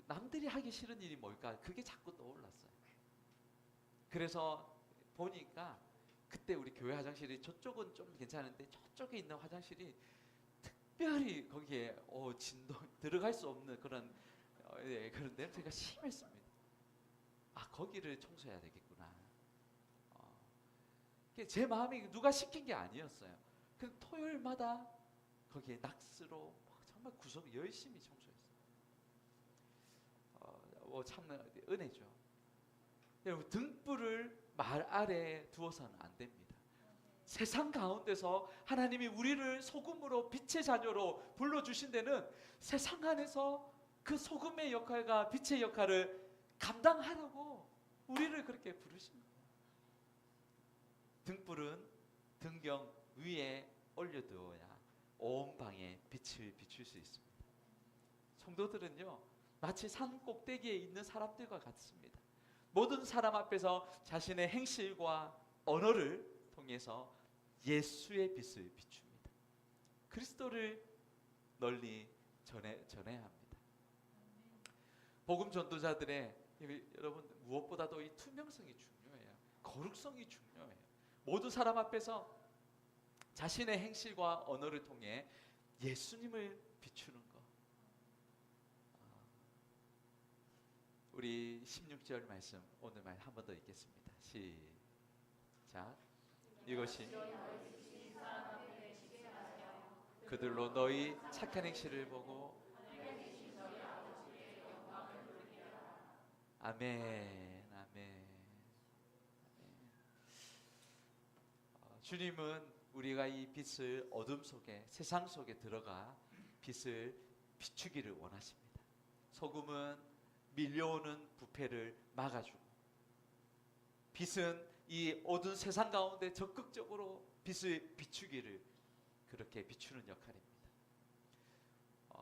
남들이 하기 싫은 일이 뭘까, 그게 자꾸 떠올랐어요. 그래서 보니까 그때 우리 교회 화장실이 저쪽은 좀 괜찮은데 저쪽에 있는 화장실이 특별히 거기에 들어갈 수 없는 그런 그런 냄새가 심했습니다. 거기를 청소해야 되겠구나. 제 마음이 누가 시킨 게 아니었어요. 그 토요일마다 거기에 낙스로 정말 구석 열심히 청소했어요. 참 은혜죠. 여러분, 등불을 말 아래에 두어서는 안 됩니다. 세상 가운데서 하나님이 우리를 소금으로 빛의 자녀로 불러주신 데는 세상 안에서 그 소금의 역할과 빛의 역할을 감당하라고 우리를 그렇게 부르신 거예요. 등불은 등경 위에 올려두어야 온 방에 빛을 비출 수 있습니다. 성도들은요, 마치 산 꼭대기에 있는 사람들과 같습니다. 모든 사람 앞에서 자신의 행실과 언어를 통해서 예수의 빛을 비춥니다. 그리스도를 널리 전해야 합니다. 복음 전도자들의 여러분, 무엇보다도 이 투명성이 중요해요. 거룩성이 중요해요. 모든 사람 앞에서 자신의 행실과 언어를 통해 예수님을 비추는 것. 우리 16절 말씀 오늘 말 한 번 더 읽겠습니다. 시작. 이것이 그들로 너희 착한 행실을 보고 아멘, 아멘. 주님은 우리가 이 빛을 어둠 속에, 세상 속에 들어가 빛을 비추기를 원하십니다. 소금은 밀려오는 부패를 막아주고, 빛은 이 어두운 세상 가운데 적극적으로 빛을 비추기를 그렇게 비추는 역할입니다.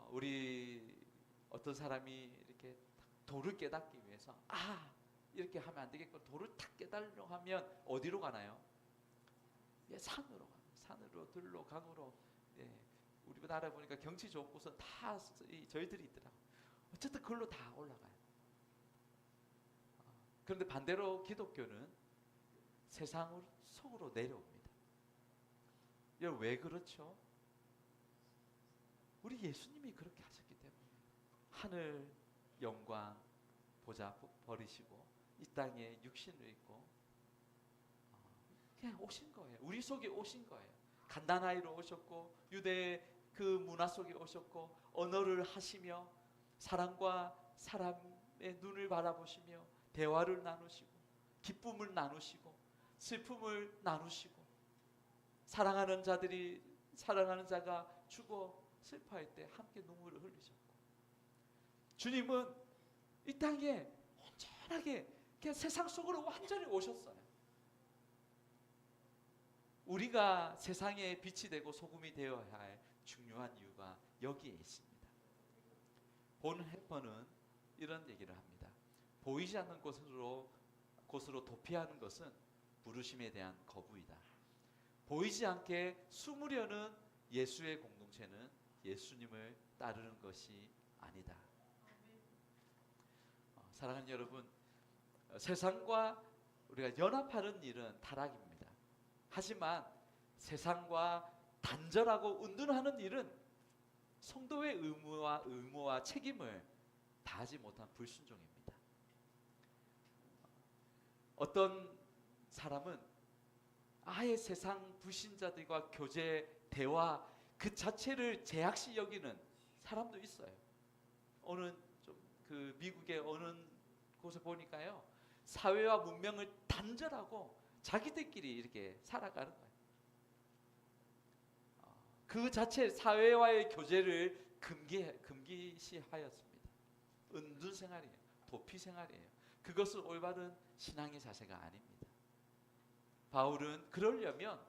우리 어떤 사람이 이렇게 도를 깨닫기 위해서 이렇게 하면 안 되겠고 도를 탁 깨달으려고 하면 어디로 가나요? 산으로 가요. 산으로, 들로, 강으로. 우리나라 보니까 경치 좋은 곳은 다 저희들이 있더라고요. 어쨌든 그걸로 다 올라가요. 그런데 반대로 기독교는 세상 속으로 내려옵니다. 여러분, 왜 그렇죠? 우리 예수님이 그렇게 하셨기 때문에 하늘 영광 보좌 버리시고 이 땅에 육신을 입고 그냥 오신 거예요. 우리 속에 오신 거예요. 간단하이로 오셨고 유대의 그 문화 속에 오셨고 언어를 하시며 사람과 사람의 눈을 바라보시며 대화를 나누시고 기쁨을 나누시고 슬픔을 나누시고 사랑하는 자가 죽어 슬퍼할 때 함께 눈물을 흘리셨고, 주님은 이 땅에 온전하게 그냥 세상 속으로 완전히 오셨어요. 우리가 세상에 빛이 되고 소금이 되어야 할 중요한 이유가 여기에 있습니다. 본 해퍼는 이런 얘기를 합니다. 보이지 않는 곳으로 도피하는 것은 부르심에 대한 거부이다. 보이지 않게 숨으려는 예수의 공동체는 예수님을 따르는 것이 아니다. 사랑하는 여러분, 세상과 우리가 연합하는 일은 타락입니다. 하지만 세상과 단절하고 운둔하는 일은 성도의 의무와 책임을 다하지 못한 불순종입니다. 어떤 사람은 아예 세상 불신자들과 교제, 대화 그 자체를 제약시 여기는 사람도 있어요. 어느 좀 그 미국의 어느 곳에 보니까요, 사회와 문명을 단절하고 자기들끼리 이렇게 살아가는 거예요. 그 자체 사회와의 교제를 금기시하였습니다. 은둔 생활이에요. 도피 생활이에요. 그것은 올바른 신앙의 자세가 아닙니다. 바울은 그러려면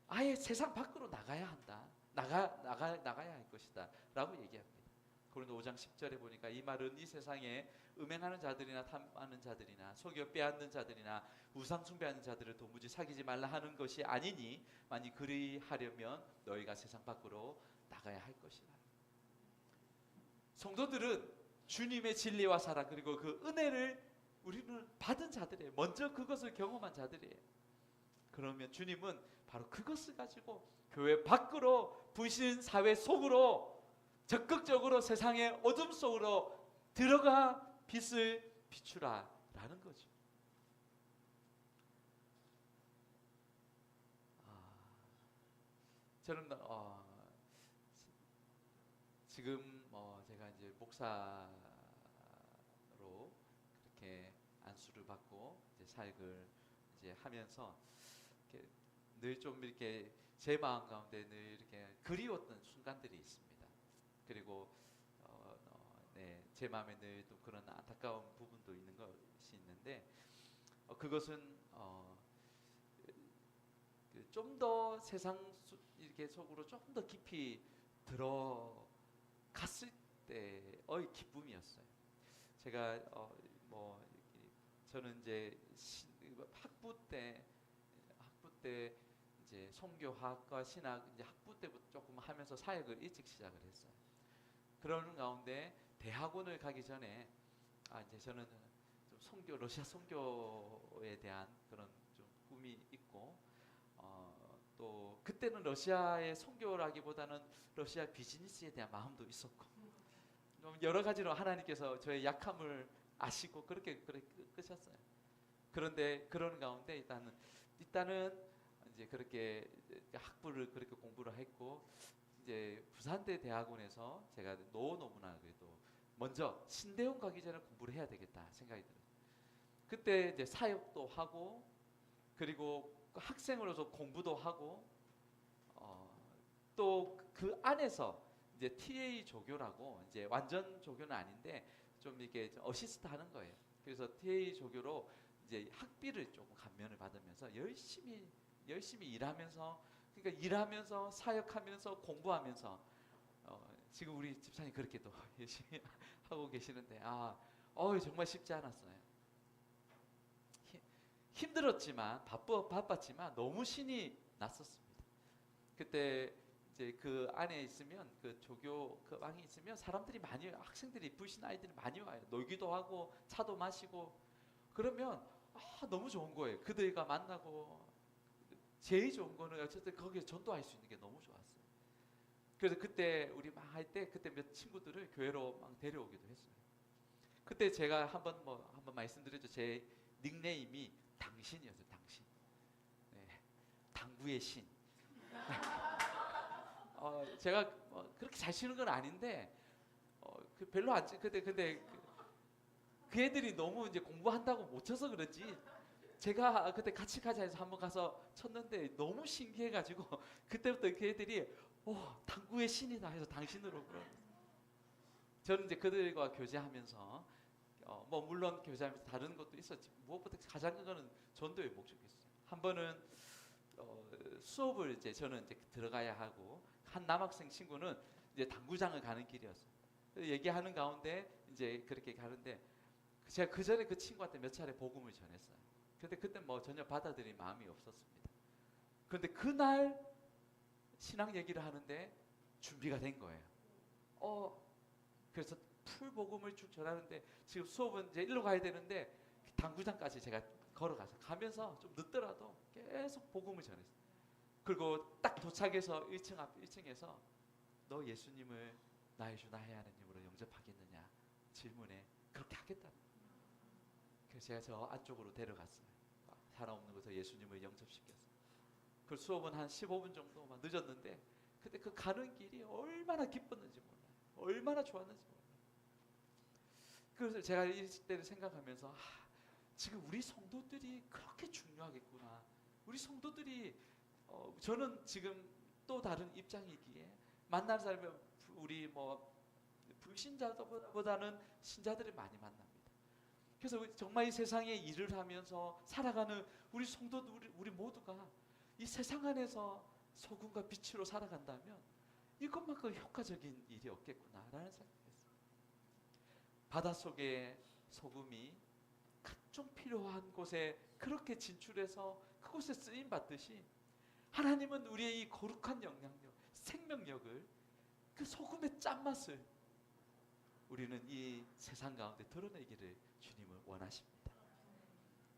아예 세상 밖으로 나가야 한다. 나가야 할 것이다 라고 얘기합니다. 고린도 5장 10절에 보니까 이 말은 이 세상에 음행하는 자들이나 탐하는 자들이나 속여 빼앗는 자들이나 우상 숭배하는 자들을 도무지 사귀지 말라 하는 것이 아니니 만일 그리하려면 너희가 세상 밖으로 나가야 할 것이라. 성도들은 주님의 진리와 사랑 그리고 그 은혜를 우리는 받은 자들이에요. 먼저 그것을 경험한 자들이에요. 그러면 주님은 바로 그것을 가지고 교회 밖으로 불신 사회 속으로 적극적으로 세상의 어둠 속으로 들어가 빛을 비추라라는 거죠. 저는 지금 제가 이제 목사로 그렇게 안수를 받고 이제 사역을 이제 하면서 늘 좀 이렇게 제 마음 가운데 늘 이렇게 그리웠던 순간들이 있습니다. 그리고 제 마음에 늘 또 그런 안타까운 부분도 있는 것이 있는데 그것은 좀 더 세상 이렇게 속으로 조금 더 깊이 들어갔을 때의 기쁨이었어요. 제가 저는 이제 학부 때 이제 선교학과 신학 이제 학부 때부터 조금 하면서 사역을 일찍 시작을 했어요. 그러는 가운데 대학원을 가기 전에 이제 저는 좀 선교 러시아 선교에 대한 그런 좀 꿈이 있고 또 그때는 러시아의 선교라기보다는 러시아 비즈니스에 대한 마음도 있었고 좀 여러 가지로 하나님께서 저의 약함을 아시고 그렇게 끄셨어요. 그런데 그런 가운데 일단은 이제 그렇게 학부를 그렇게 공부를 했고 이제 부산대 대학원에서 제가 너무나 그래도 먼저 신대원 가기 전에 공부를 해야 되겠다 생각이 들어요. 그때 이제 사역도 하고 그리고 학생으로서 공부도 하고 또 그 안에서 이제 TA 조교라고 이제 완전 조교는 아닌데 좀 이렇게 어시스트 하는 거예요. 그래서 TA 조교로 이제 학비를 조금 감면을 받으면서 열심히 일하면서 그러니까 일하면서 사역하면서 공부하면서 지금 우리 집사님 그렇게 또 열심히 하고 계시는데 정말 쉽지 않았어요. 힘들었지만 바빴지만 너무 신이 났었습니다. 그때 이제 그 안에 있으면 그 조교 그 방에 있으면 사람들이 많이 학생들이 불신 아이들이 많이 와요. 놀기도 하고 차도 마시고 그러면 너무 좋은 거예요. 그들과 만나고 제일 좋은 거는 어쨌든 거기에 전도할 수 있는 게 너무 좋았어요. 그래서 그때 우리 막 할 때 그때 몇 친구들을 교회로 막 데려오기도 했어요. 그때 제가 한번 말씀드렸죠. 제 닉네임이 당신이었어요. 당신. 네. 당부의 신. 제가 그렇게 잘 치는 건 아닌데 별로 안 근데 그 애들이 너무 이제 공부한다고 못 쳐서 그런지 제가 그때 같이 가자 해서 한번 가서 쳤는데 너무 신기해가지고 그때부터 그 애들이 당구의 신이다 해서 당신으로 저는 이제 그들과 교제하면서 물론 교제하면서 다른 것도 있었지 무엇보다 가장 큰 거는 전도의 목적이었어요. 한 번은 수업을 이제 저는 이제 들어가야 하고 한 남학생 친구는 이제 당구장을 가는 길이었어요. 얘기하는 가운데 이제 그렇게 가는데 제가 그 전에 그 친구한테 몇 차례 복음을 전했어요. 근데 그때 전혀 받아들일 마음이 없었습니다. 그런데 그날 신앙 얘기를 하는데 준비가 된 거예요. 그래서 풀 복음을 쭉 전하는데 지금 수업은 이제 일로 가야 되는데 당구장까지 제가 가면서 좀 늦더라도 계속 복음을 전했어요. 그리고 딱 도착해서 1층 앞 1층에서 너 예수님을 나의 주 나의 하나님으로 영접하겠느냐 질문에 그렇게 하겠다는 거예요. 그래서 제가 저 안쪽으로 데려갔어요. 사람 없는 곳에서 예수님을 영접시켰어요. 그 수업은 한 15분 정도만 늦었는데 근데 그 가는 길이 얼마나 기뻤는지 몰라요. 얼마나 좋았는지 몰라요. 그래서 제가 이때를 생각하면서 지금 우리 성도들이 그렇게 중요하겠구나. 우리 성도들이 저는 지금 또 다른 입장이기에 만날 사람이 우리 뭐 불신자보다는 신자들이 많이 만납니다. 그래서 정말 이 세상에 일을 하면서 살아가는 우리 성도들 우리 모두가 이 세상 안에서 소금과 빛으로 살아간다면 이것만큼 효과적인 일이 없겠구나라는 생각했어요. 바닷속에 소금이 각종 필요한 곳에 그렇게 진출해서 그곳에 쓰임 받듯이 하나님은 우리의 이 거룩한 영향력, 생명력을 그 소금의 짠맛을 우리는 이 세상 가운데 드러내기를 주님은 원하십니다.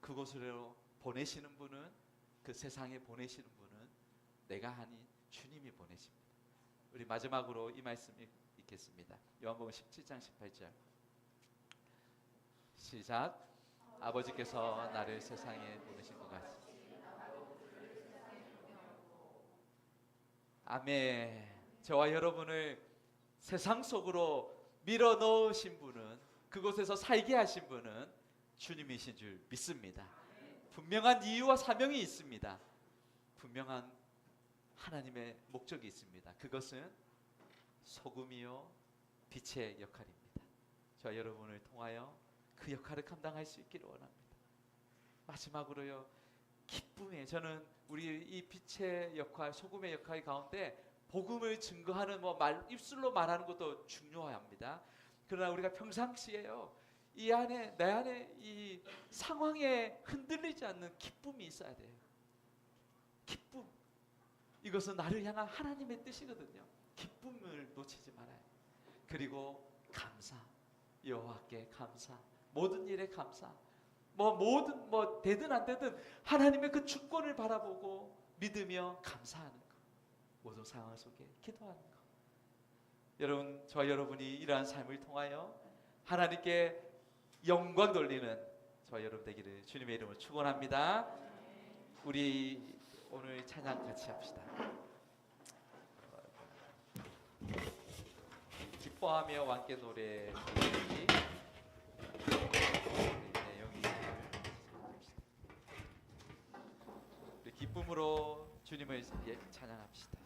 그곳으로 보내시는 분은 그 세상에 보내시는 분은 내가 아닌 주님이 보내십니다. 우리 마지막으로 이 말씀 읽겠습니다. 요한복음 17장 18절 시작. 아버지께서 나를 세상에 보내신 것 같이 아멘. 저와 여러분을 세상 속으로 밀어 넣으신 분은 그곳에서 살게 하신 분은 주님이신 줄 믿습니다. 분명한 이유와 사명이 있습니다. 분명한 하나님의 목적이 있습니다. 그것은 소금이요 빛의 역할입니다. 저와 여러분을 통하여 그 역할을 감당할 수 있기를 원합니다. 마지막으로요, 기쁨에 저는 우리 이 빛의 역할, 소금의 역할 가운데 복음을 증거하는 입술로 말하는 것도 중요합니다. 그러나 우리가 평상시에요, 이 안에 내 안에 이 상황에 흔들리지 않는 기쁨이 있어야 돼요. 기쁨. 이것은 나를 향한 하나님의 뜻이거든요. 기쁨을 놓치지 말아요. 그리고 감사. 여호와께 감사. 모든 일에 감사. 모든 되든 안 되든 하나님의 그 주권을 바라보고 믿으며 감사하는 것. 모든 상황 속에 기도하는 것. 여러분, 저와 여러분이 이러한 삶을 통하여 하나님께 영광 돌리는 저와 여러분 되기를 주님의 이름으로 축원합니다. 우리 오늘 찬양 같이 합시다. 기뻐하며 함께 노래 부르기. 기쁨으로 주님을 찬양합시다.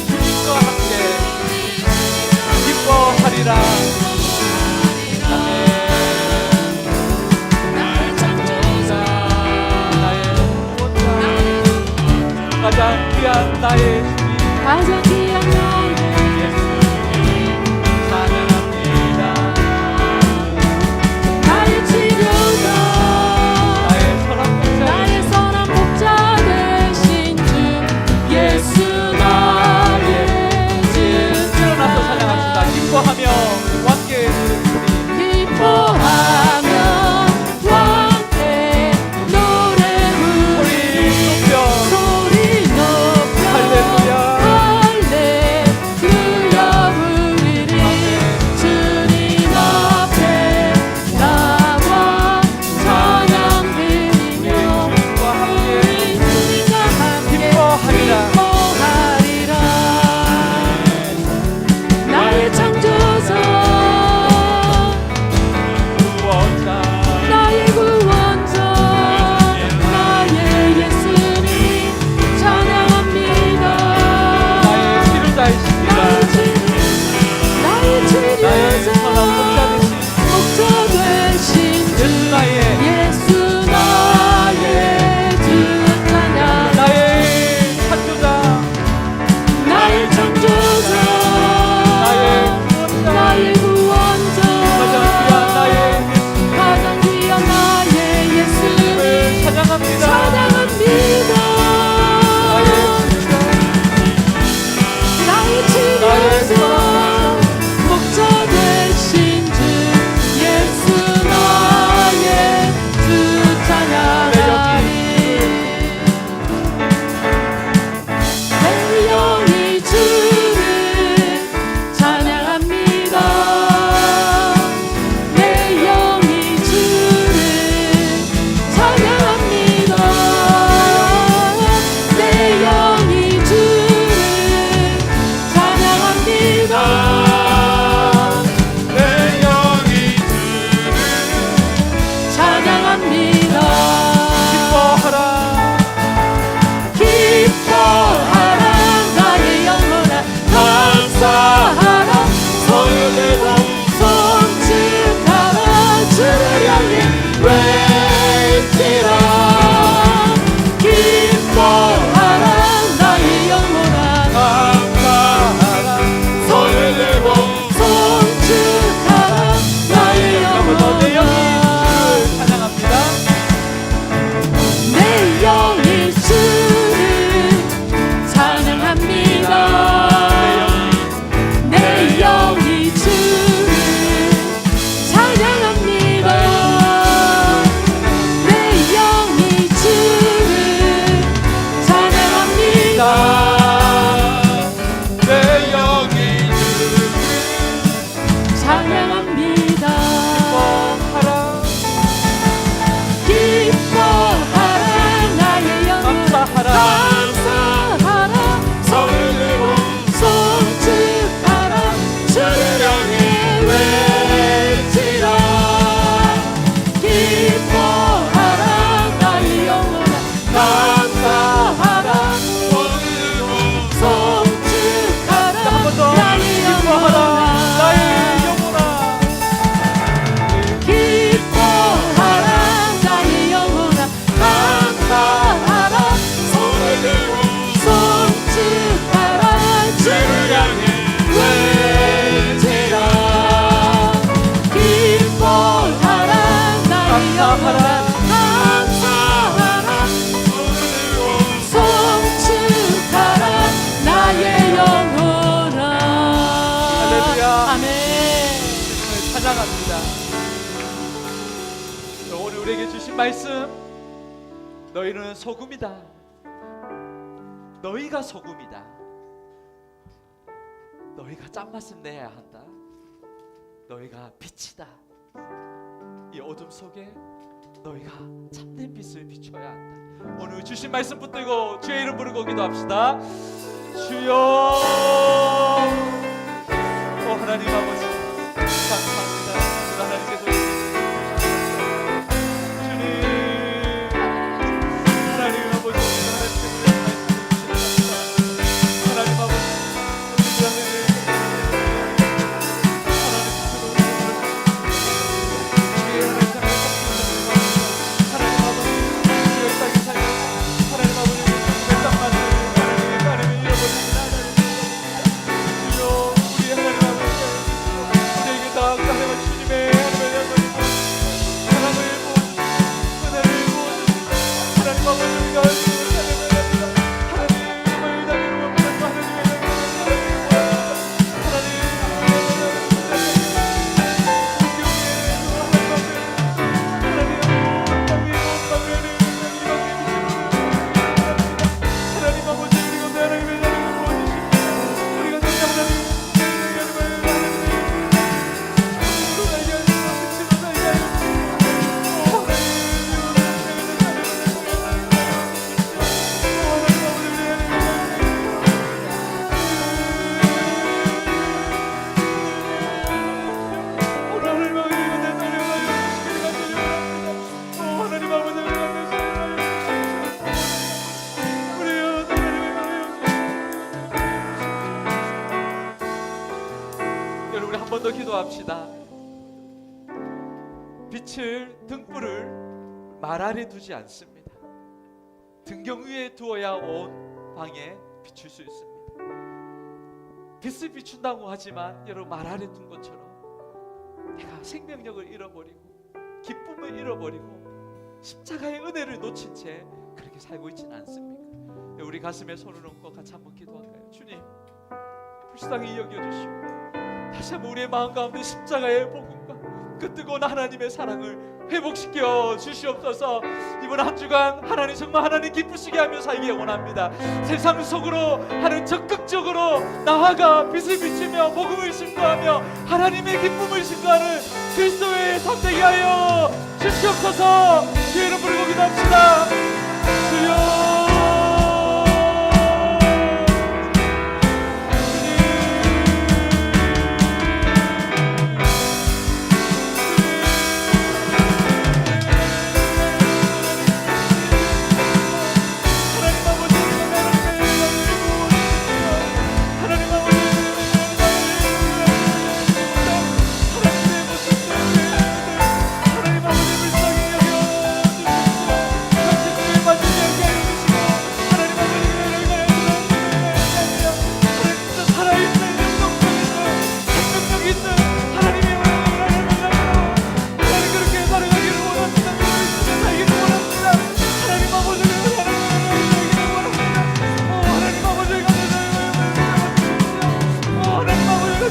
주님과 함께 감사하라 손을 들고 송축하라 주를 향해 외치라 기뻐하라 나의 영혼아 감사하라 손을 들고 송축하라 나의 영혼아 내 영이 주를 찬양합니다. 내 영이 주를 찬양합니다 내 영이 주를 찬양합니다 내 영이 주를 찬양합니다 내 영이 주를 찬양합니다 하라 기뻐하라 나의 영혼 감사하라 감사하라 손을 들고 송축하라 주를 향해 외치라 기뻐하라 나의 영혼아 감사하라 송축하라 나의 기뻐하라 나의 영혼아 영혼아 기뻐하라 나의 영혼아 감사하라 손을 들고 송축하라 주를 향해 외치라 기뻐하라 나의 영혼아 감사하라 송축하라 나의 영혼아 할렐루야. 아멘 찬양합니다. 오늘 우리에게 주신 말씀 너희는 소금이다. 너희가 소금이다. 너희가 짠맛을 내야 한다. 너희가 빛이다. 이 어둠 속에 너희가 참된 빛을 비춰야 한다. 오늘 주신 말씀 붙들고 주의 이름 부르고 기도합시다. 주여 하나님 아버지 감사합니다. 하나님께서 주님 하나님 아버지 하나님 아버지 여러분 한 번 더 기도합시다. 빛을 등불을 말 아래 두지 않습니다. 등경 위에 두어야 온 방에 비출 수 있습니다. 빛을 비춘다고 하지만 여러분 말 아래 둔 것처럼 내가 생명력을 잃어버리고 기쁨을 잃어버리고 십자가의 은혜를 놓친 채 그렇게 살고 있지는 않습니까? 우리 가슴에 손을 얹고 같이 한번 기도할까요? 주님 불쌍히 여겨주시고 다시 한번 우리의 마음 가운데 십자가의 복음과 그 뜨거운 하나님의 사랑을 회복시켜 주시옵소서. 이번 한 주간 하나님 정말 하나님 기쁘시게 하며 살기 원합니다. 세상 속으로 하는 적극적으로 나아가 빛을 비추며 복음을 증거하며 하나님의 기쁨을 증거하는 그리스도의 삶 되게 하여 주시옵소서. 주의 이름 부르고 기도합시다. 주여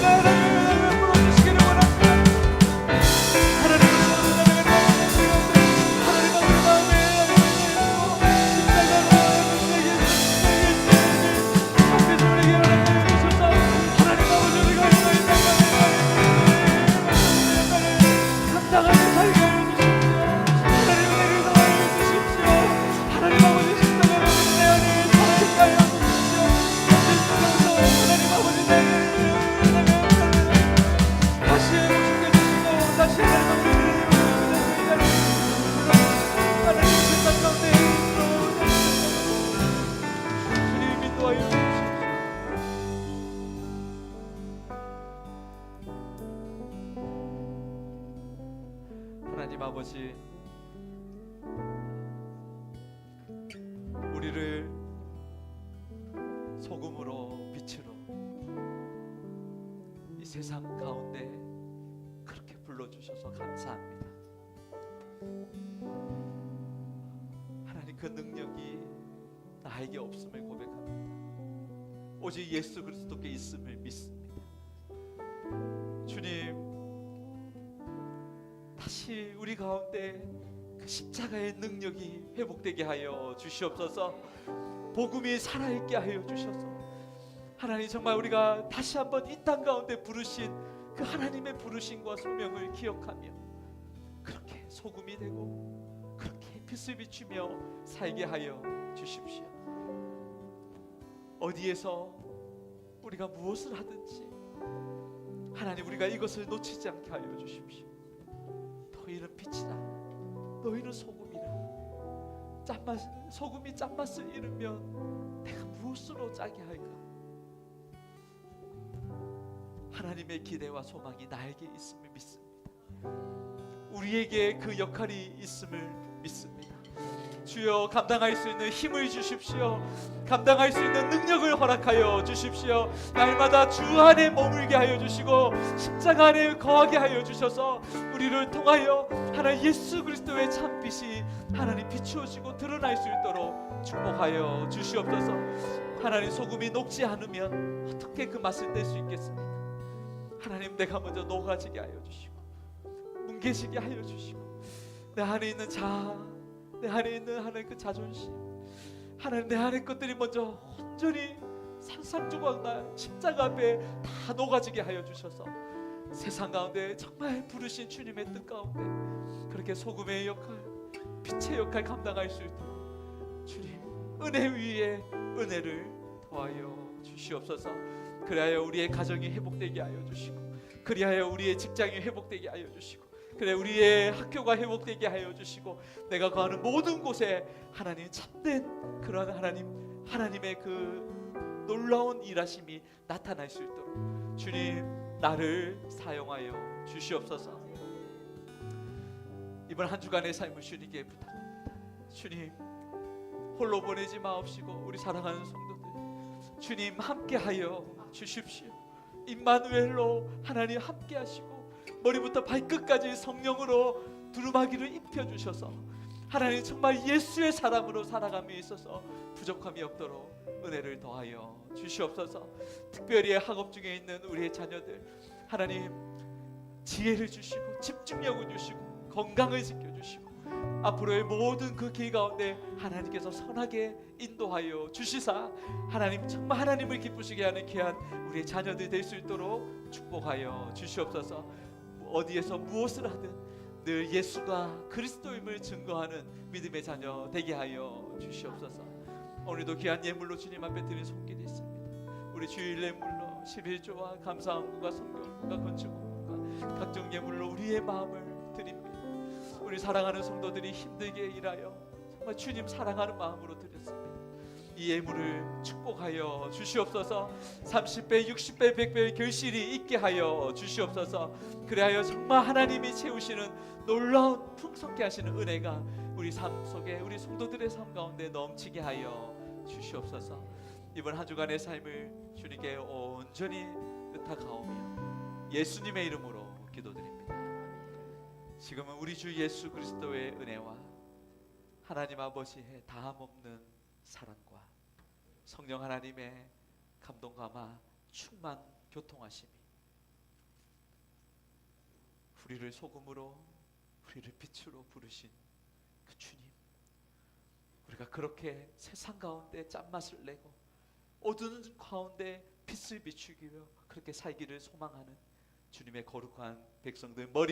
하나님 불어주시기를 원합니다. 하나님 우리 마음에 십자가로 우리에게 앞에서 우리에게 허락하셔서 하나님 아버지 우리가 오늘 감당하는 살게 하여 주십시오. 하나님 은혜를 더하여 주십시오. 하나님 아버지 십자가로 내 안에 살아있게 하여 주십시오. 하나님 아버지 다시 회복시켜 주시고 다시 하나님 하나님 세상 가운데 주님 인도하여 주십시오. 하나님 아버지 우리를 소금으로 빛으로 이 세상 가운데 그렇게 불러주셔서 감사합니다. 하나님 그 능력이 나에게 없음을 고백합니다. 오직 예수 그리스도께 있음을 믿습니다. 주님 다시 우리 가운데 그 십자가의 능력이 회복되게 하여 주시옵소서. 복음이 살아있게 하여 주셔서 하나님 정말 우리가 다시 한번 이 땅 가운데 부르신 그 하나님의 부르심과 소명을 기억하며 그렇게 소금이 되고 그렇게 빛을 비추며 살게 하여 주십시오. 어디에서 우리가 무엇을 하든지 하나님 우리가 이것을 놓치지 않게 하여 주십시오. 너희는 빛이라 너희는 소금이라 소금이 짠맛을 잃으면 내가 무엇으로 짜게 할까? 하나님의 기대와 소망이 나에게 있음을 믿습니다. 우리에게 그 역할이 있음을 믿습니다. 주여 감당할 수 있는 힘을 주십시오. 감당할 수 있는 능력을 허락하여 주십시오. 날마다 주 안에 머물게 하여 주시고 십자가 안에 거하게 하여 주셔서 우리를 통하여 하나님 예수 그리스도의 참빛이 하나님 비추어지고 드러날 수 있도록 축복하여 주시옵소서. 하나님 소금이 녹지 않으면 어떻게 그 맛을 낼 수 있겠습니까? 하나님 내가 먼저 녹아지게 하여 주시고 뭉개지게 하여 주시고 내 안에 있는 자아 내 안에 있는 하나님 그 자존심 하나님 내 안에 것들이 먼저 온전히 산산조각 십자가 앞에 다 녹아지게 하여 주셔서 세상 가운데 정말 부르신 주님의 뜻 가운데 그렇게 소금의 역할 빛의 역할 감당할 수 있도록 주님 은혜 위에 은혜를 더하여 주시옵소서. 그리하여 우리의 가정이 회복되게 하여 주시고 그리하여 우리의 직장이 회복되게 하여 주시고 그래 우리의 학교가 회복되게 하여 주시고 내가 거하는 모든 곳에 하나님 참된 그런 하나님의 그 놀라운 일하심이 나타날 수 있도록 주님 나를 사용하여 주시옵소서. 이번 한 주간의 삶을 주님께 부탁합니다. 주님 홀로 보내지 마옵시고 우리 사랑하는 성도들 주님 함께하여 주십시오. 임마누엘로 하나님 함께하시고 머리부터 발끝까지 성령으로 두루마기를 입혀주셔서 하나님 정말 예수의 사람으로 살아감에 있어서 부족함이 없도록 은혜를 더하여 주시옵소서. 특별히 학업 중에 있는 우리의 자녀들 하나님 지혜를 주시고 집중력을 주시고 건강을 지켜주시고 앞으로의 모든 그 길 가운데 하나님께서 선하게 인도하여 주시사 하나님 정말 하나님을 기쁘시게 하는 귀한 우리의 자녀들이 될 수 있도록 축복하여 주시옵소서. 어디에서 무엇을 하든 늘 예수가 그리스도임을 증거하는 믿음의 자녀 되게 하여 주시옵소서. 오늘도 귀한 예물로 주님 앞에 드린 손길이 있습니다. 우리 주일 예물로 11조와 감사함과 성경과 건축과 각종 예물로 우리의 마음을 드립니다. 우리 사랑하는 성도들이 힘들게 일하여 정말 주님 사랑하는 마음으로 드렸습니다. 이 예물을 축복하여 주시옵소서. 30배, 60배, 100배의 결실이 있게 하여 주시옵소서. 그리하여 정말 하나님이 채우시는 놀라운 풍성케 하시는 은혜가 우리 삶 속에 우리 성도들의 삶 가운데 넘치게 하여 주시옵소서. 이번 한 주간의 삶을 주님께 온전히 의탁하오며 예수님의 이름으로 기도드립니다. 지금은 우리 주 예수 그리스도의 은혜와 하나님 아버지의 다함없는 사랑과 성령 하나님의 감동 감화 충만 교통하심이 우리를 소금으로, 우리를 빛으로 부르신 그 주님, 우리가 그렇게 세상 가운데 짠맛을 내고 어두운 가운데 빛을 비추기 위해 그렇게 살기를 소망하는 주님의 거룩한 백성들, 머리